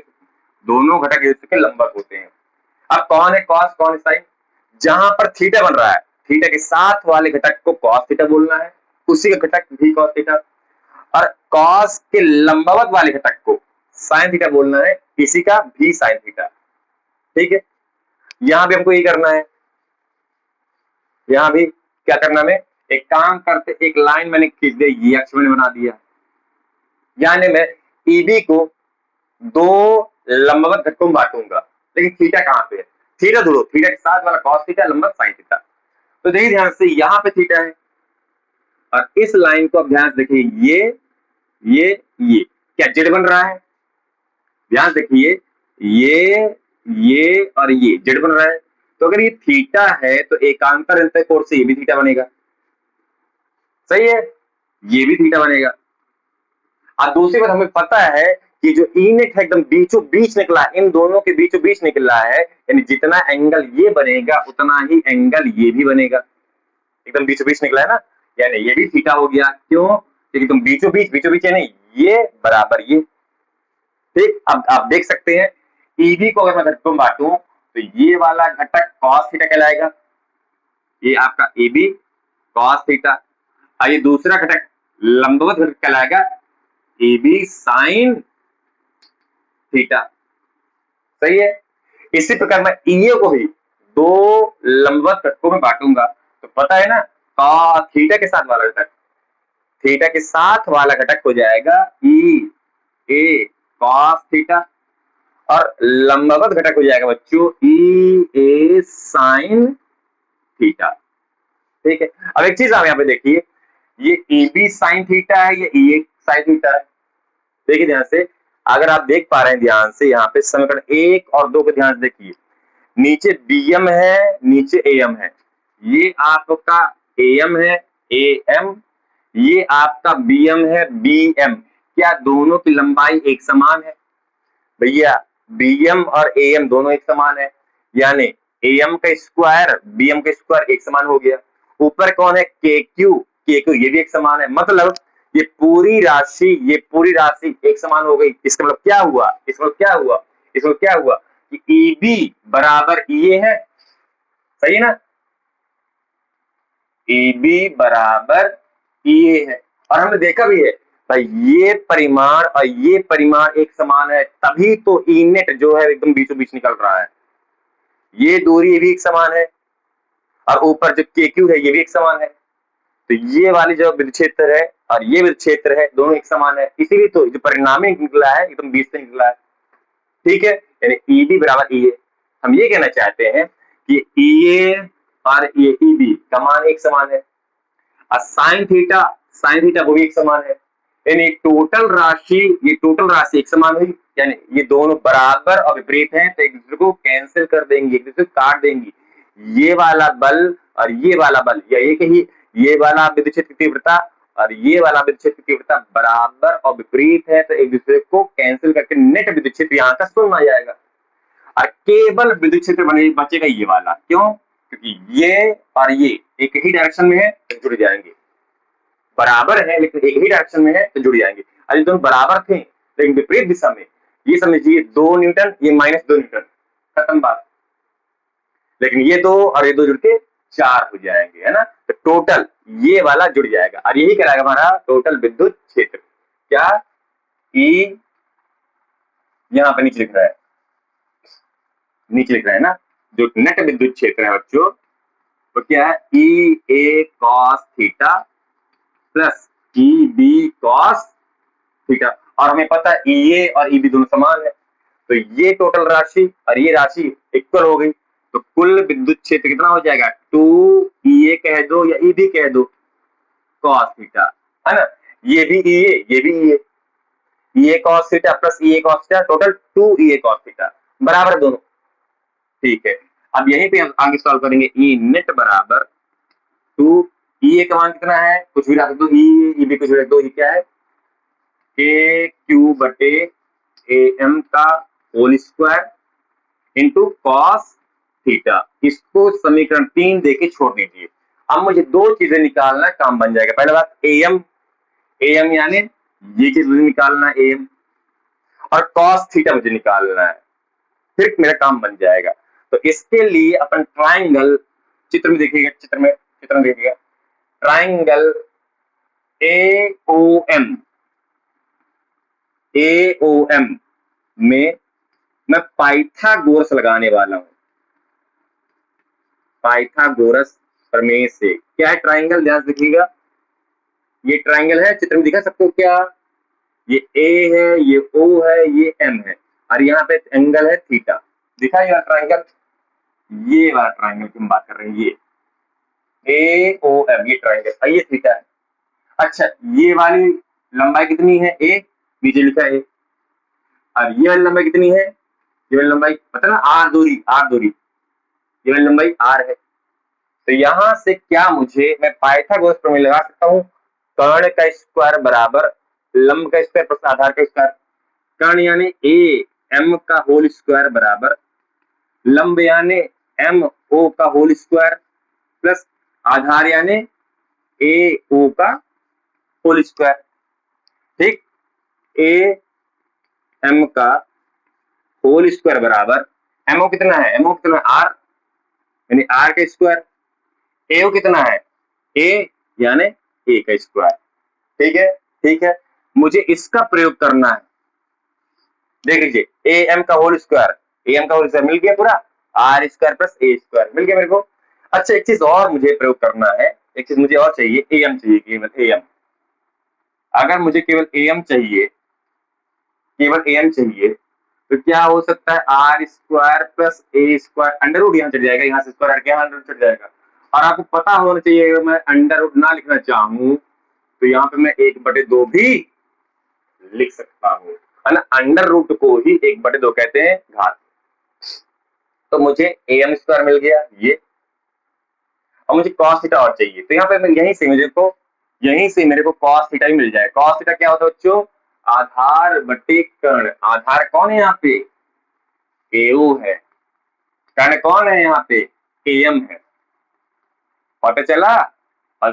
दोनों घटक एक दूसरे के लंबवत होते हैं। अब कौन है कॉस, कौन है साइन? जहां पर थीटा बन रहा है, थीटा के साथ वाले घटक को कॉस थीटा बोलना है, उसी का घटक भी कॉस थीटा, और कॉस के लंबवत वाले घटक को साइन थीटा बोलना है, इसी का भी साइन थीटा। ठीक है, यहां भी हमको ये करना है, यहां भी क्या करना है, एक काम करते, एक लाइन मैंने खींच दी, ये अक्ष मैंने बना दिया, यानी मैं ईबी को दो लंबवत घटकों में बांटूंगा, लेकिन थीटा कहां पे है? थीटा ढूंढो, थीटा के साथ वाला कॉस थीटा, लंबवत साइन थीटा। तो देखिए ध्यान से, यहां पे थीटा है और इस लाइन को अब ध्यान से देखिए, ये क्या जेड बन रहा है? ध्यान से देखिए, ये और ये जेड बन रहा है, तो अगर ये थीटा है तो एकांतर अंतर कोण से ये भी थीटा बनेगा, सही है, ये भी थीटा बनेगा। अब दूसरी बात हमें पता है कि जो ई नेट है एकदम बीचों बीच निकला है, इन दोनों के बीचों बीच निकला है, यानी जितना एंगल ये बनेगा उतना ही एंगल ये भी बनेगा, एकदम बीचों बीच निकला है ना, यानी ये भी थीटा हो गया। क्यों? क्योंकि तुम बीचों बीच यानी ये बराबर ये। ठीक, अब आप देख सकते हैं, ईबी को अगर मैं घटकों में बांटूं तो ये वाला घटक कॉस थीटा कहलाएगा, ये आपका ईबी कॉस थीटा, और ये दूसरा घटक लंबवत घटक कहलाएगा ईबी साइन थीटा, सही है। इसी प्रकार मैं ईए को भी दो लंबवत घटकों में बांटूंगा, तो पता है ना, थीटा के साथ वाला घटक, थीटा के साथ वाला घटक हो जाएगा ई ए कॉस थीटा, और लंबवत घटक हो जाएगा बच्चों ई ए साइन थीटा। ठीक है, अब एक चीज आप यहाँ पे देखिए, ये ए बी साइन थीटा है, ये ई ए साइन थीटा है। देखिए ध्यान से, अगर आप देख पा रहे हैं ध्यान से, यहाँ पे समीकरण 1 और 2 को ध्यान से देखिए, नीचे बीएम है, नीचे एएम है, ये आपका एएम है एएम, ये आपका बीएम है बीएम, क्या दोनों की लंबाई एक समान है? भैया बीएम और एएम दोनों एक समान है, यानी एएम का स्क्वायर बीएम का स्क्वायर एक समान हो गया। ऊपर कौन है? के क्यू ये भी एक समान है, मतलब ये पूरी राशि एक समान हो गई। इसका मतलब क्या हुआ? इसका मतलब क्या हुआ कि ईबी बराबर ईए है, सही ना, ईबी बराबर ईए है, और हमने देखा भी है भाई, ये परिमाण एक समान है, तभी तो ई नेट जो है एकदम बीचों बीच निकल रहा है। ये दूरी भी एक समान है और ऊपर जो के क्यू है ये भी एक समान है, तो ये वाली जो विद्युत क्षेत्र है और ये विद्युत क्षेत्र है दोनों एक समान है, इसीलिए तो जो परिणामी निकला है एकदम 20 से निकला है। ठीक है, यानी ईबी बराबर ईए। हम ये कहना चाहते हैं कि ईए और ये ईबी का मान एक समान है और साइन थीटा वो भी एक समान है, यानी ये टोटल राशि एक समान हुई, यानी ये दोनों बराबर और विपरीत हैं तो एक दूसरे को कैंसिल कर देंगे, एक दूसरे को काट देंगी। ये वाला बल और ये वाला बल या ये कहिए ये वाला विद्युत क्षेत्र की तीव्रता और ये वाला विद्युत क्षेत्र की तीव्रता बराबर और विपरीत है तो एक दूसरे को कैंसिल करके नेट विद्युत क्षेत्र यहाँ का शून्य आ जाएगा और केवल विद्युत क्षेत्र बचेगा ये वाला। क्यों? क्योंकि ये और ये एक ही डायरेक्शन में है तो जुड़ जाएंगे, बराबर है लेकिन एक ही डायरेक्शन में है तो जुड़ जाएंगे। अरे दोनों बराबर थे लेकिन विपरीत दिशा में, ये समझिए 2 न्यूटन ये -2 न्यूटन, खत्म बात। लेकिन ये दो और ये दो जुड़ के 4 हो जाएंगे, है ना। तो टोटल ये वाला जुड़ जाएगा और यही कहलाएगा हमारा टोटल विद्युत क्षेत्र। क्या? ई यहाँ पे नीचे लिख रहा है, नीचे लिख रहा है ना, जो नेट विद्युत क्षेत्र है बच्चों वो क्या है? E A cos theta plus E B cos theta, और हमें पता है ई ए और ई बी दोनों समान है तो ये टोटल राशि और ये राशि इक्वल हो गई तो कुल विद्युत क्षेत्र कितना हो जाएगा? 2 ई ए कह दो या ई बी कह दो कॉस थीटा, है ना। ये भी ई ए ये भी ई A cos theta plus E A cos theta total 2 E A cos theta बराबर दोनों। ठीक है, अब यहीं पे हम आगे सॉल्व करेंगे। ई नेट बराबर 2 ई ए का मान कितना है? कुछ भी रख दो, ई बी कुछ भी रख दो, ये क्या है? के क्यू बटे ए एम का whole square into cos theta. इसको समीकरण 3 देके छोड़ दीजिए। अब मुझे दो चीजें निकालना है, काम बन जाएगा। पहले बात एम यानी ये चीज मुझे निकालना है एम, और कॉस थीटा मुझे निकालना है, फिर मेरा काम बन जाएगा। तो इसके लिए अपन ट्राइंगल चित्र में देखिएगा, चित्र में देखिएगा ट्राइंगल एओएम में मैं पाइथागोरस लगाने वाला हूं, पाइथागोरस प्रमेय से। क्या है ट्राइंगल? ध्यान से देखिएगा, ये ट्राइंगल है, चित्र में दिखा सबको क्या? ये ए है, ये ओ है, ये एम है और यहाँ पे एंगल है थीटा। दिखा ये ट्राइंगल? ये वाला ट्राइंगल की हम बात कर रहे हैं, ये ए ओ एम, ये ट्राइंगल, ये थीटा है। अच्छा, ये वाली लंबाई कितनी है? ए, नीचे लिखा है। अब ये वाली लंबाई कितनी है? ये वाली लंबाई पता ना, आर दूरी, ये वाली लंबाई आर है। तो यहां से क्या मुझे मैं पाइथागोरस प्रमेय लगा सकता हूं? कर्ण का स्क्वायर बराबर लंब का स्क्वायर प्लस आधार का स्क्वायर। कर्ण यानी ए एम का होल स्क्वायर बराबर लंब यानी एम ओ का होल स्क्वायर प्लस आधार यानी ए ओ का होल स्क्वायर। ठीक, ए एम का होल स्क्वायर बराबर एमओ कितना है? एमओ कितना है? आर, यानी आर का स्क्वायर। एओ कितना है? ए यानी ए का स्क्वायर। ठीक है, ठीक है, मुझे इसका प्रयोग करना है। देख लीजिए, ए एम का होल स्क्वायर, मिल गया पूरा, R square plus A square मिल गया मेरे को। अच्छा, एक चीज और मुझे प्रयोग करना है, एक चीज मुझे और चाहिए, ए एम चाहिए, केवल ए एम। अगर मुझे केवल ए एम चाहिए, तो क्या हो सकता है? R square plus A square, under root यहाँ चढ़ जाएगा, यहाँ से स्क्वायर हट गया, अंडर रूट चढ़ जाएगा। और आपको पता होना चाहिए, अगर मैं अंडर रूट ना लिखना चाहूं तो यहाँ पे मैं 1/2 भी लिख सकता हूं, है ना। अंडर रूट को ही 1/2 कहते हैं, घात। तो मुझे ए एम स्क्वायर मिल गया ये, और मुझे कॉस थीटा और चाहिए। तो यहाँ पे मैं यहीं से मेरे को कॉस थीटा ही मिल जाए। कॉस थीटा क्या होता है बच्चों? आधार बटे कर्ण। आधार कौन है यहाँ पे? एओ है। कर्ण कौन है यहाँ पे? एम है। पता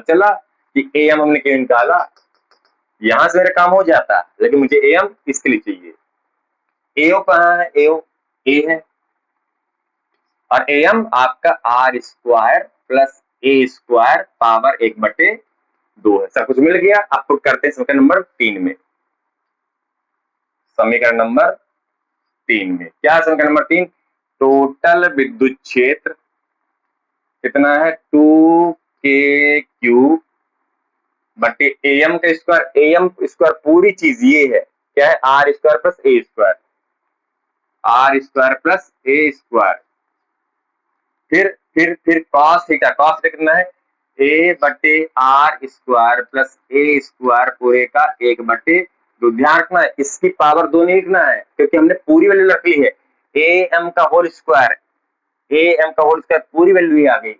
चला कि एम हमने क्यों निकाला? यहां से मेरा काम हो जाता, लेकिन मुझे एम इसके लिए चाहिए। एओ कहाँ है? एओ ए है, और एम आपका R square plus A square power 1/2 है। सब कुछ मिल गया। आपको करते हैं समीकरण नंबर 3 में। समीकरण नंबर 3 में क्या है? समीकरण नंबर 3, टोटल विद्युत क्षेत्र कितना है? 2 के क्यू बटे एम का स्क्वायर, एम स्क्वायर पूरी चीज ये है, क्या है, R square plus A square, R square plus A square. फिर कॉस थीटा, कॉस थीटा कितना है, ए बटे R square plus A square पूरे का एक बटे दो। ध्यान रखना है इसकी पावर दो नहीं लिखना है, क्योंकि हमने पूरी वैल्यू रख ली है, ए एम का होल स्क्वायर, ए एम का होल स्क्वायर पूरी वैल्यू ही आ गई है।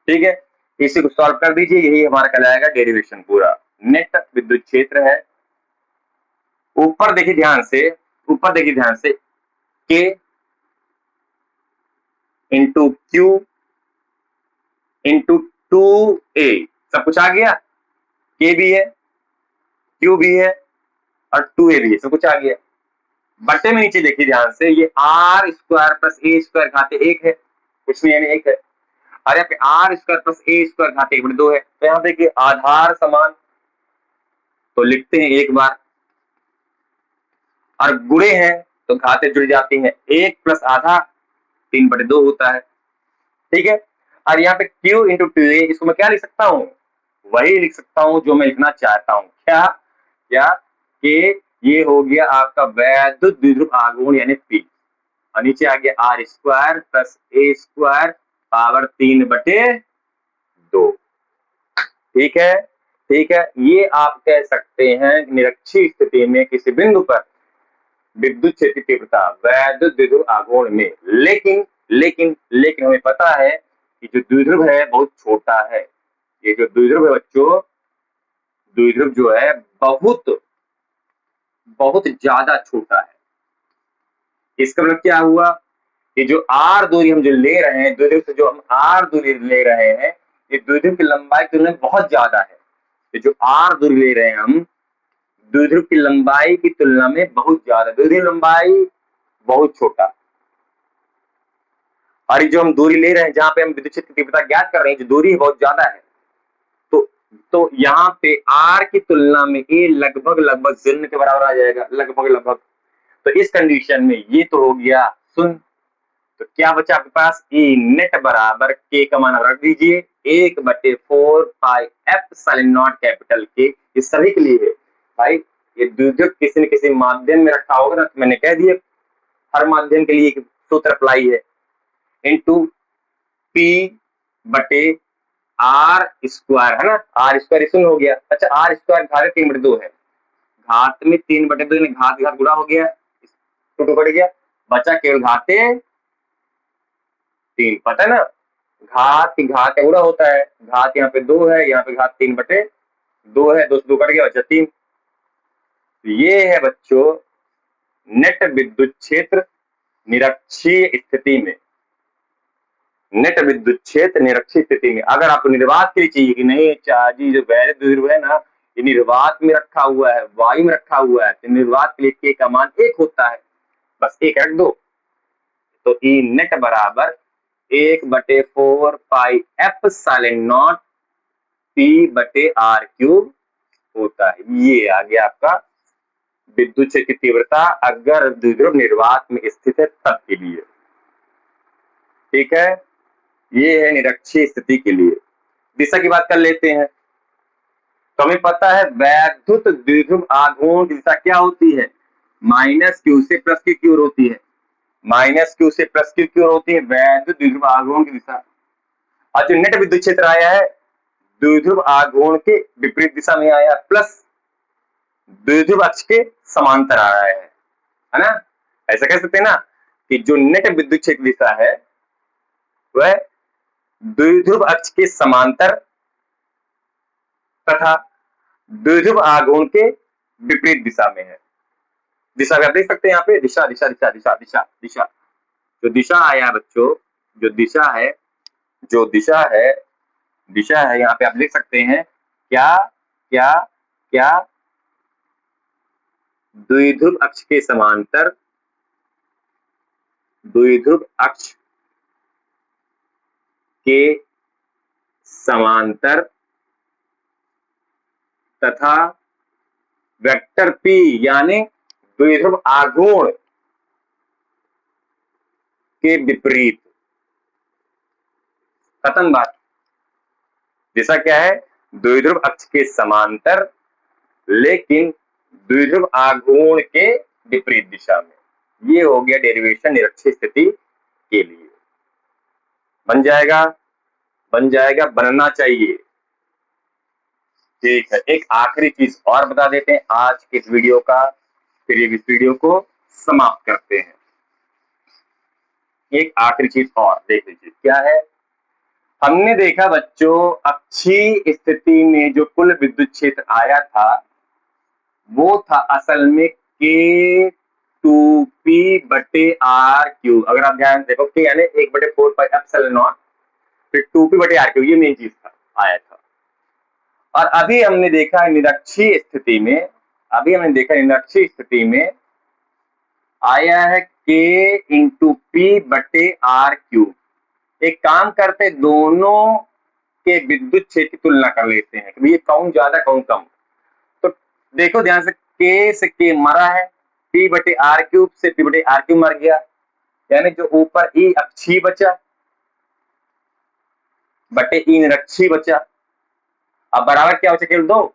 ठीक है, इसी को सॉल्व कर दीजिए, यही हमारा कहलाएगा डेरिवेशन पूरा। नेट विद्युत क्षेत्र है, ऊपर देखिए ध्यान से, ऊपर देखिए ध्यान से, के इंटू क्यू इंटू टू ए, सब कुछ आ गया, के भी है, क्यू भी है और टू ए भी है, सब कुछ आ गया। बट्टे में नीचे देखिए ध्यान से, ये R square plus A square घाते एक है, कुछ नहीं यानी एक है, और यहाँ पे R square plus A square घाते एक बटे दो है। तो यहाँ देखिए आधार समान, तो लिखते हैं एक बार, और गुणे हैं तो घाते जुड़ जाती हैं, एक प्लस आधा तीन बटे दो होता है। ठीक है, और यहाँ पे Q इंटू टू ए, इसको मैं क्या लिख सकता हूँ, वही लिख सकता हूँ जो मैं लिखना चाहता हूँ, क्या क्या कि ये हो गया आपका वैद्युत द्विध्रुव आघूर्ण यानी P, और नीचे आ गया R square plus A square power तीन बटे दो। ठीक है, ठीक है, ये आप कह सकते हैं निरक्षीय स्थिति में किसी बिंदु पर विद्युत क्षेत्र की तीव्रता वैद्युत द्विध्रुव आघूर्ण में। लेकिन लेकिन लेकिन हमें पता है कि जो द्विध्रुव है बहुत छोटा है, ये जो द्विध्रुव है बच्चों, द्विध्रुव जो है बहुत बहुत ज्यादा छोटा है। इसका मतलब क्या हुआ कि जो आर दूरी हम जो ले रहे हैं, द्विध्रुव से जो हम आर दूरी ले रहे हैं, ये द्विध्रुव की लंबाई की तुलना में बहुत ज्यादा है। ये जो आर दूरी ले रहे हैं हम, द्विध्रुव की लंबाई की तुलना में बहुत ज्यादा, द्विध्रुव लंबाई बहुत छोटा, और जो हम दूरी ले रहे हैं, जहां पे हम विद्युत क्षेत्र की तीव्रता ज्ञात कर रहे हैं, जो दूरी बहुत ज्यादा है, तो यहाँ पे आर की तुलना में ए लगभग लगभग शून्य के बराबर आ जाएगा, लगभग लगभग। तो इस कंडीशन में ये तो हो गया शून्य, तो क्या बचा आपके पास, ई नेट बराबर के का मान रख दीजिए, एक बटे four pi F sine not capital के, ये सभी के लिए है भाई। ये द्विध्रुव किसी न किसी माध्यम में रखा होगा ना, तो मैंने कह दिया हर माध्यम के लिए एक सूत्र अप्लाई है, इंटू पी बटे आर स्क्वायर, है ना, आर स्क्वायर शून्य हो गया। अच्छा, आर स्क्वायर घात तीन बटे दो है, घात में तीन बटे दो, घात घात गुणा हो गया, टू कट गया, बचा केवल घाते तीन, पता है ना, घात घात गुणा होता है, घात यहाँ पे दो है, यहाँ पे घात तीन बटे दो है, दो से दो कट गया, बचा तीन। ये है बच्चों नेट विद्युत क्षेत्र निरक्षीय स्थिति में, नेट विद्युत क्षेत्र निरक्षीय स्थिति में। अगर आपको निर्वात के लिए चाहिए कि नहीं जी जो वैद्युत द्विध्रुव है ना, ये निर्वात में रखा हुआ है, वायु में रखा हुआ है, तो निर्वात के लिए के का मान एक होता है, बस एक रख दो, तो ई नेट बराबर एक बटे four pi F sine not P बटे आर क्यूब होता है। ये आ गया आपका विद्युत क्षेत्र की तीव्रता अगर द्विध्रुव निर्वात में स्थित है तब के लिए। ठीक है, ये है निरक्षीय स्थिति के लिए। दिशा की बात कर लेते हैं, तो हमें पता है वैद्युत द्विध्रुव आघूर्ण की दिशा क्या होती है, माइनस क्यू से प्लस क्यू की ओर होती है, माइनस क्यू से प्लस क्यू की ओर होती है वैद्युत द्विध्रुव आघूर्ण की दिशा। और जो नेट विद्युत क्षेत्र आया है द्विध्रुव आघूर्ण के विपरीत दिशा में आया, प्लस द्विध्रुव अक्ष के समांतर आ रहा है ना, ऐसा कह सकते हैं ना कि जो नेट विद्युत क्षेत्र दिशा है वह द्विध्रुव अक्ष के समांतर तथा द्विध्रुव आघूर्ण के विपरीत दिशा में है। दिशा आप देख सकते हैं यहाँ पे, दिशा दिशा दिशा दिशा दिशा दिशा, जो दिशा आया बच्चों, जो दिशा है, जो दिशा है, दिशा है यहाँ पे आप देख सकते हैं, क्या क्या क्या, द्विध्रुव अक्ष के समांतर, द्विध्रुव अक्ष के समांतर तथा वेक्टर पी यानी द्विध्रुव आघूर्ण के विपरीत। खत्म बात। दिशा क्या है, द्विध्रुव अक्ष के समांतर लेकिन द्विध्रुव आघूर्ण के विपरीत दिशा में। ये हो गया डेरिवेशन निरक्षीय स्थिति के लिए। बन जाएगा, बन जाएगा, बनना चाहिए। ठीक है, एक आखिरी चीज और बता देते हैं आज के इस वीडियो का, फिर इस वीडियो को समाप्त करते हैं। एक आखिरी चीज और देख लीजिए क्या है। हमने देखा बच्चों, अक्षीय स्थिति में जो कुल विद्युत क्षेत्र आया था वो था असल में K2P/R3। अगर आप ध्यान देखो K यानी 1/4πε0, फिर 2P/R3, ये मेन चीज था, आया था। और अभी हमने देखा निरक्षीय स्थिति में, आया है K×P/R3। एक काम करते, दोनों के विद्युत क्षेत्र की तुलना कर लेते हैं कि ये कौन ज्यादा कौन कम। तो देखो ध्यान से, K से K मरा है, P/R3 से P/R3 मर गया, यानी जो ऊपर E अक्षीय बचा बटे E निरक्षीय बचा। अब बराबर क्या बचा, केवल 2।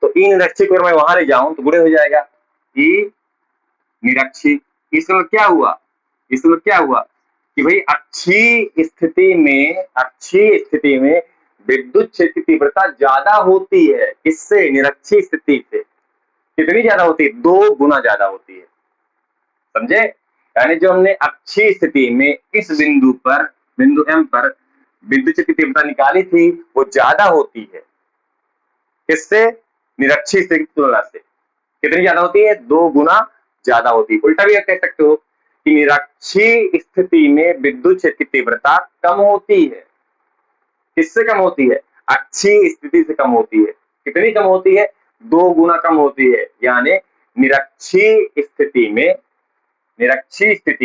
तो E निरक्षीय को अगर मैं वहां ले जाऊं तो गुणे हो जाएगा E निरक्षीय। इसमें क्या हुआ, कि भाई अक्षीय स्थिति में विद्युत क्षेत्र की तीव्रता ज्यादा होती है। किससे, निरक्षीय स्थिति से। कितनी ज्यादा होती है, 2 गुना ज्यादा होती है। समझे, यानी जो हमने अक्षीय स्थिति में इस बिंदु M पर विद्युत क्षेत्र की तीव्रता निकाली थी वो ज्यादा होती है। किससे, निरक्षीय स्थिति की तुलना से। कितनी ज्यादा होती है, 2 गुना ज्यादा होती है। उल्टा भी कह सकते हो कि निरक्षीय स्थिति में विद्युत क्षेत्र की तीव्रता कम होती है। किससे कम होती है, अक्षीय स्थिति से कम होती है। कितनी कम होती है, 2 गुना कम होती है। यानी निरक्षीय स्थिति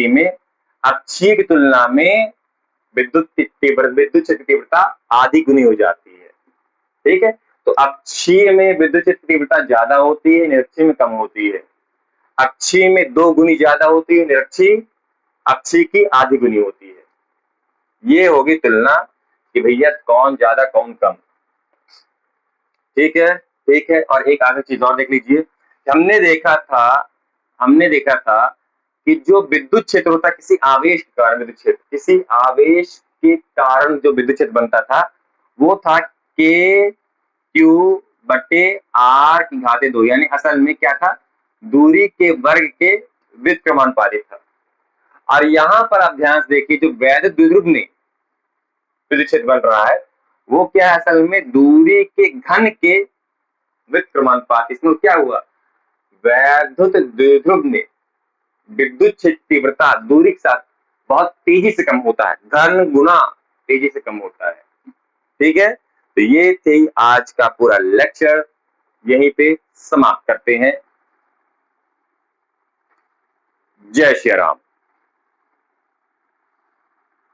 में अक्षीय की तुलना में विद्युत क्षेत्र की तीव्रता आधी गुनी हो जाती है। ठीक है, तो अक्षीय में विद्युत क्षेत्र की तीव्रता ज्यादा होती है, निरक्षीय में कम होती है। अक्षीय में 2 गुनी ज्यादा होती है, निरक्षीय अक्षीय की आधी गुनी होती है। ये होगी तुलना कि भैया कौन ज्यादा कौन कम। ठीक है, ठीक है। और एक आखिरी चीज और देख लीजिए, हमने देखा था कि जो विद्युत क्षेत्र होता है किसी आवेश के कारण, किसी आवेश के कारण जो विद्युत क्षेत्र बनता था वो था K/Q/R², यानी असल में क्या था, दूरी के वर्ग के व्युत्क्रमानुपातिक था। और यहां पर आप ध्यान से देखिए, जो वैध द्विध्रुव में विद्युत क्षेत्र बन रहा है वो क्या है, असल में दूरी के घन के व्युत्क्रमानुपात। इसमें क्या हुआ, वैद्युत द्विध्रुव में विद्युत क्षेत्र तीव्रता दूरी के साथ बहुत तेजी से कम होता है, घन गुना तेजी से कम होता है। ठीक है, तो ये थे आज का पूरा लेक्चर, यहीं पे समाप्त करते हैं। जय श्री राम।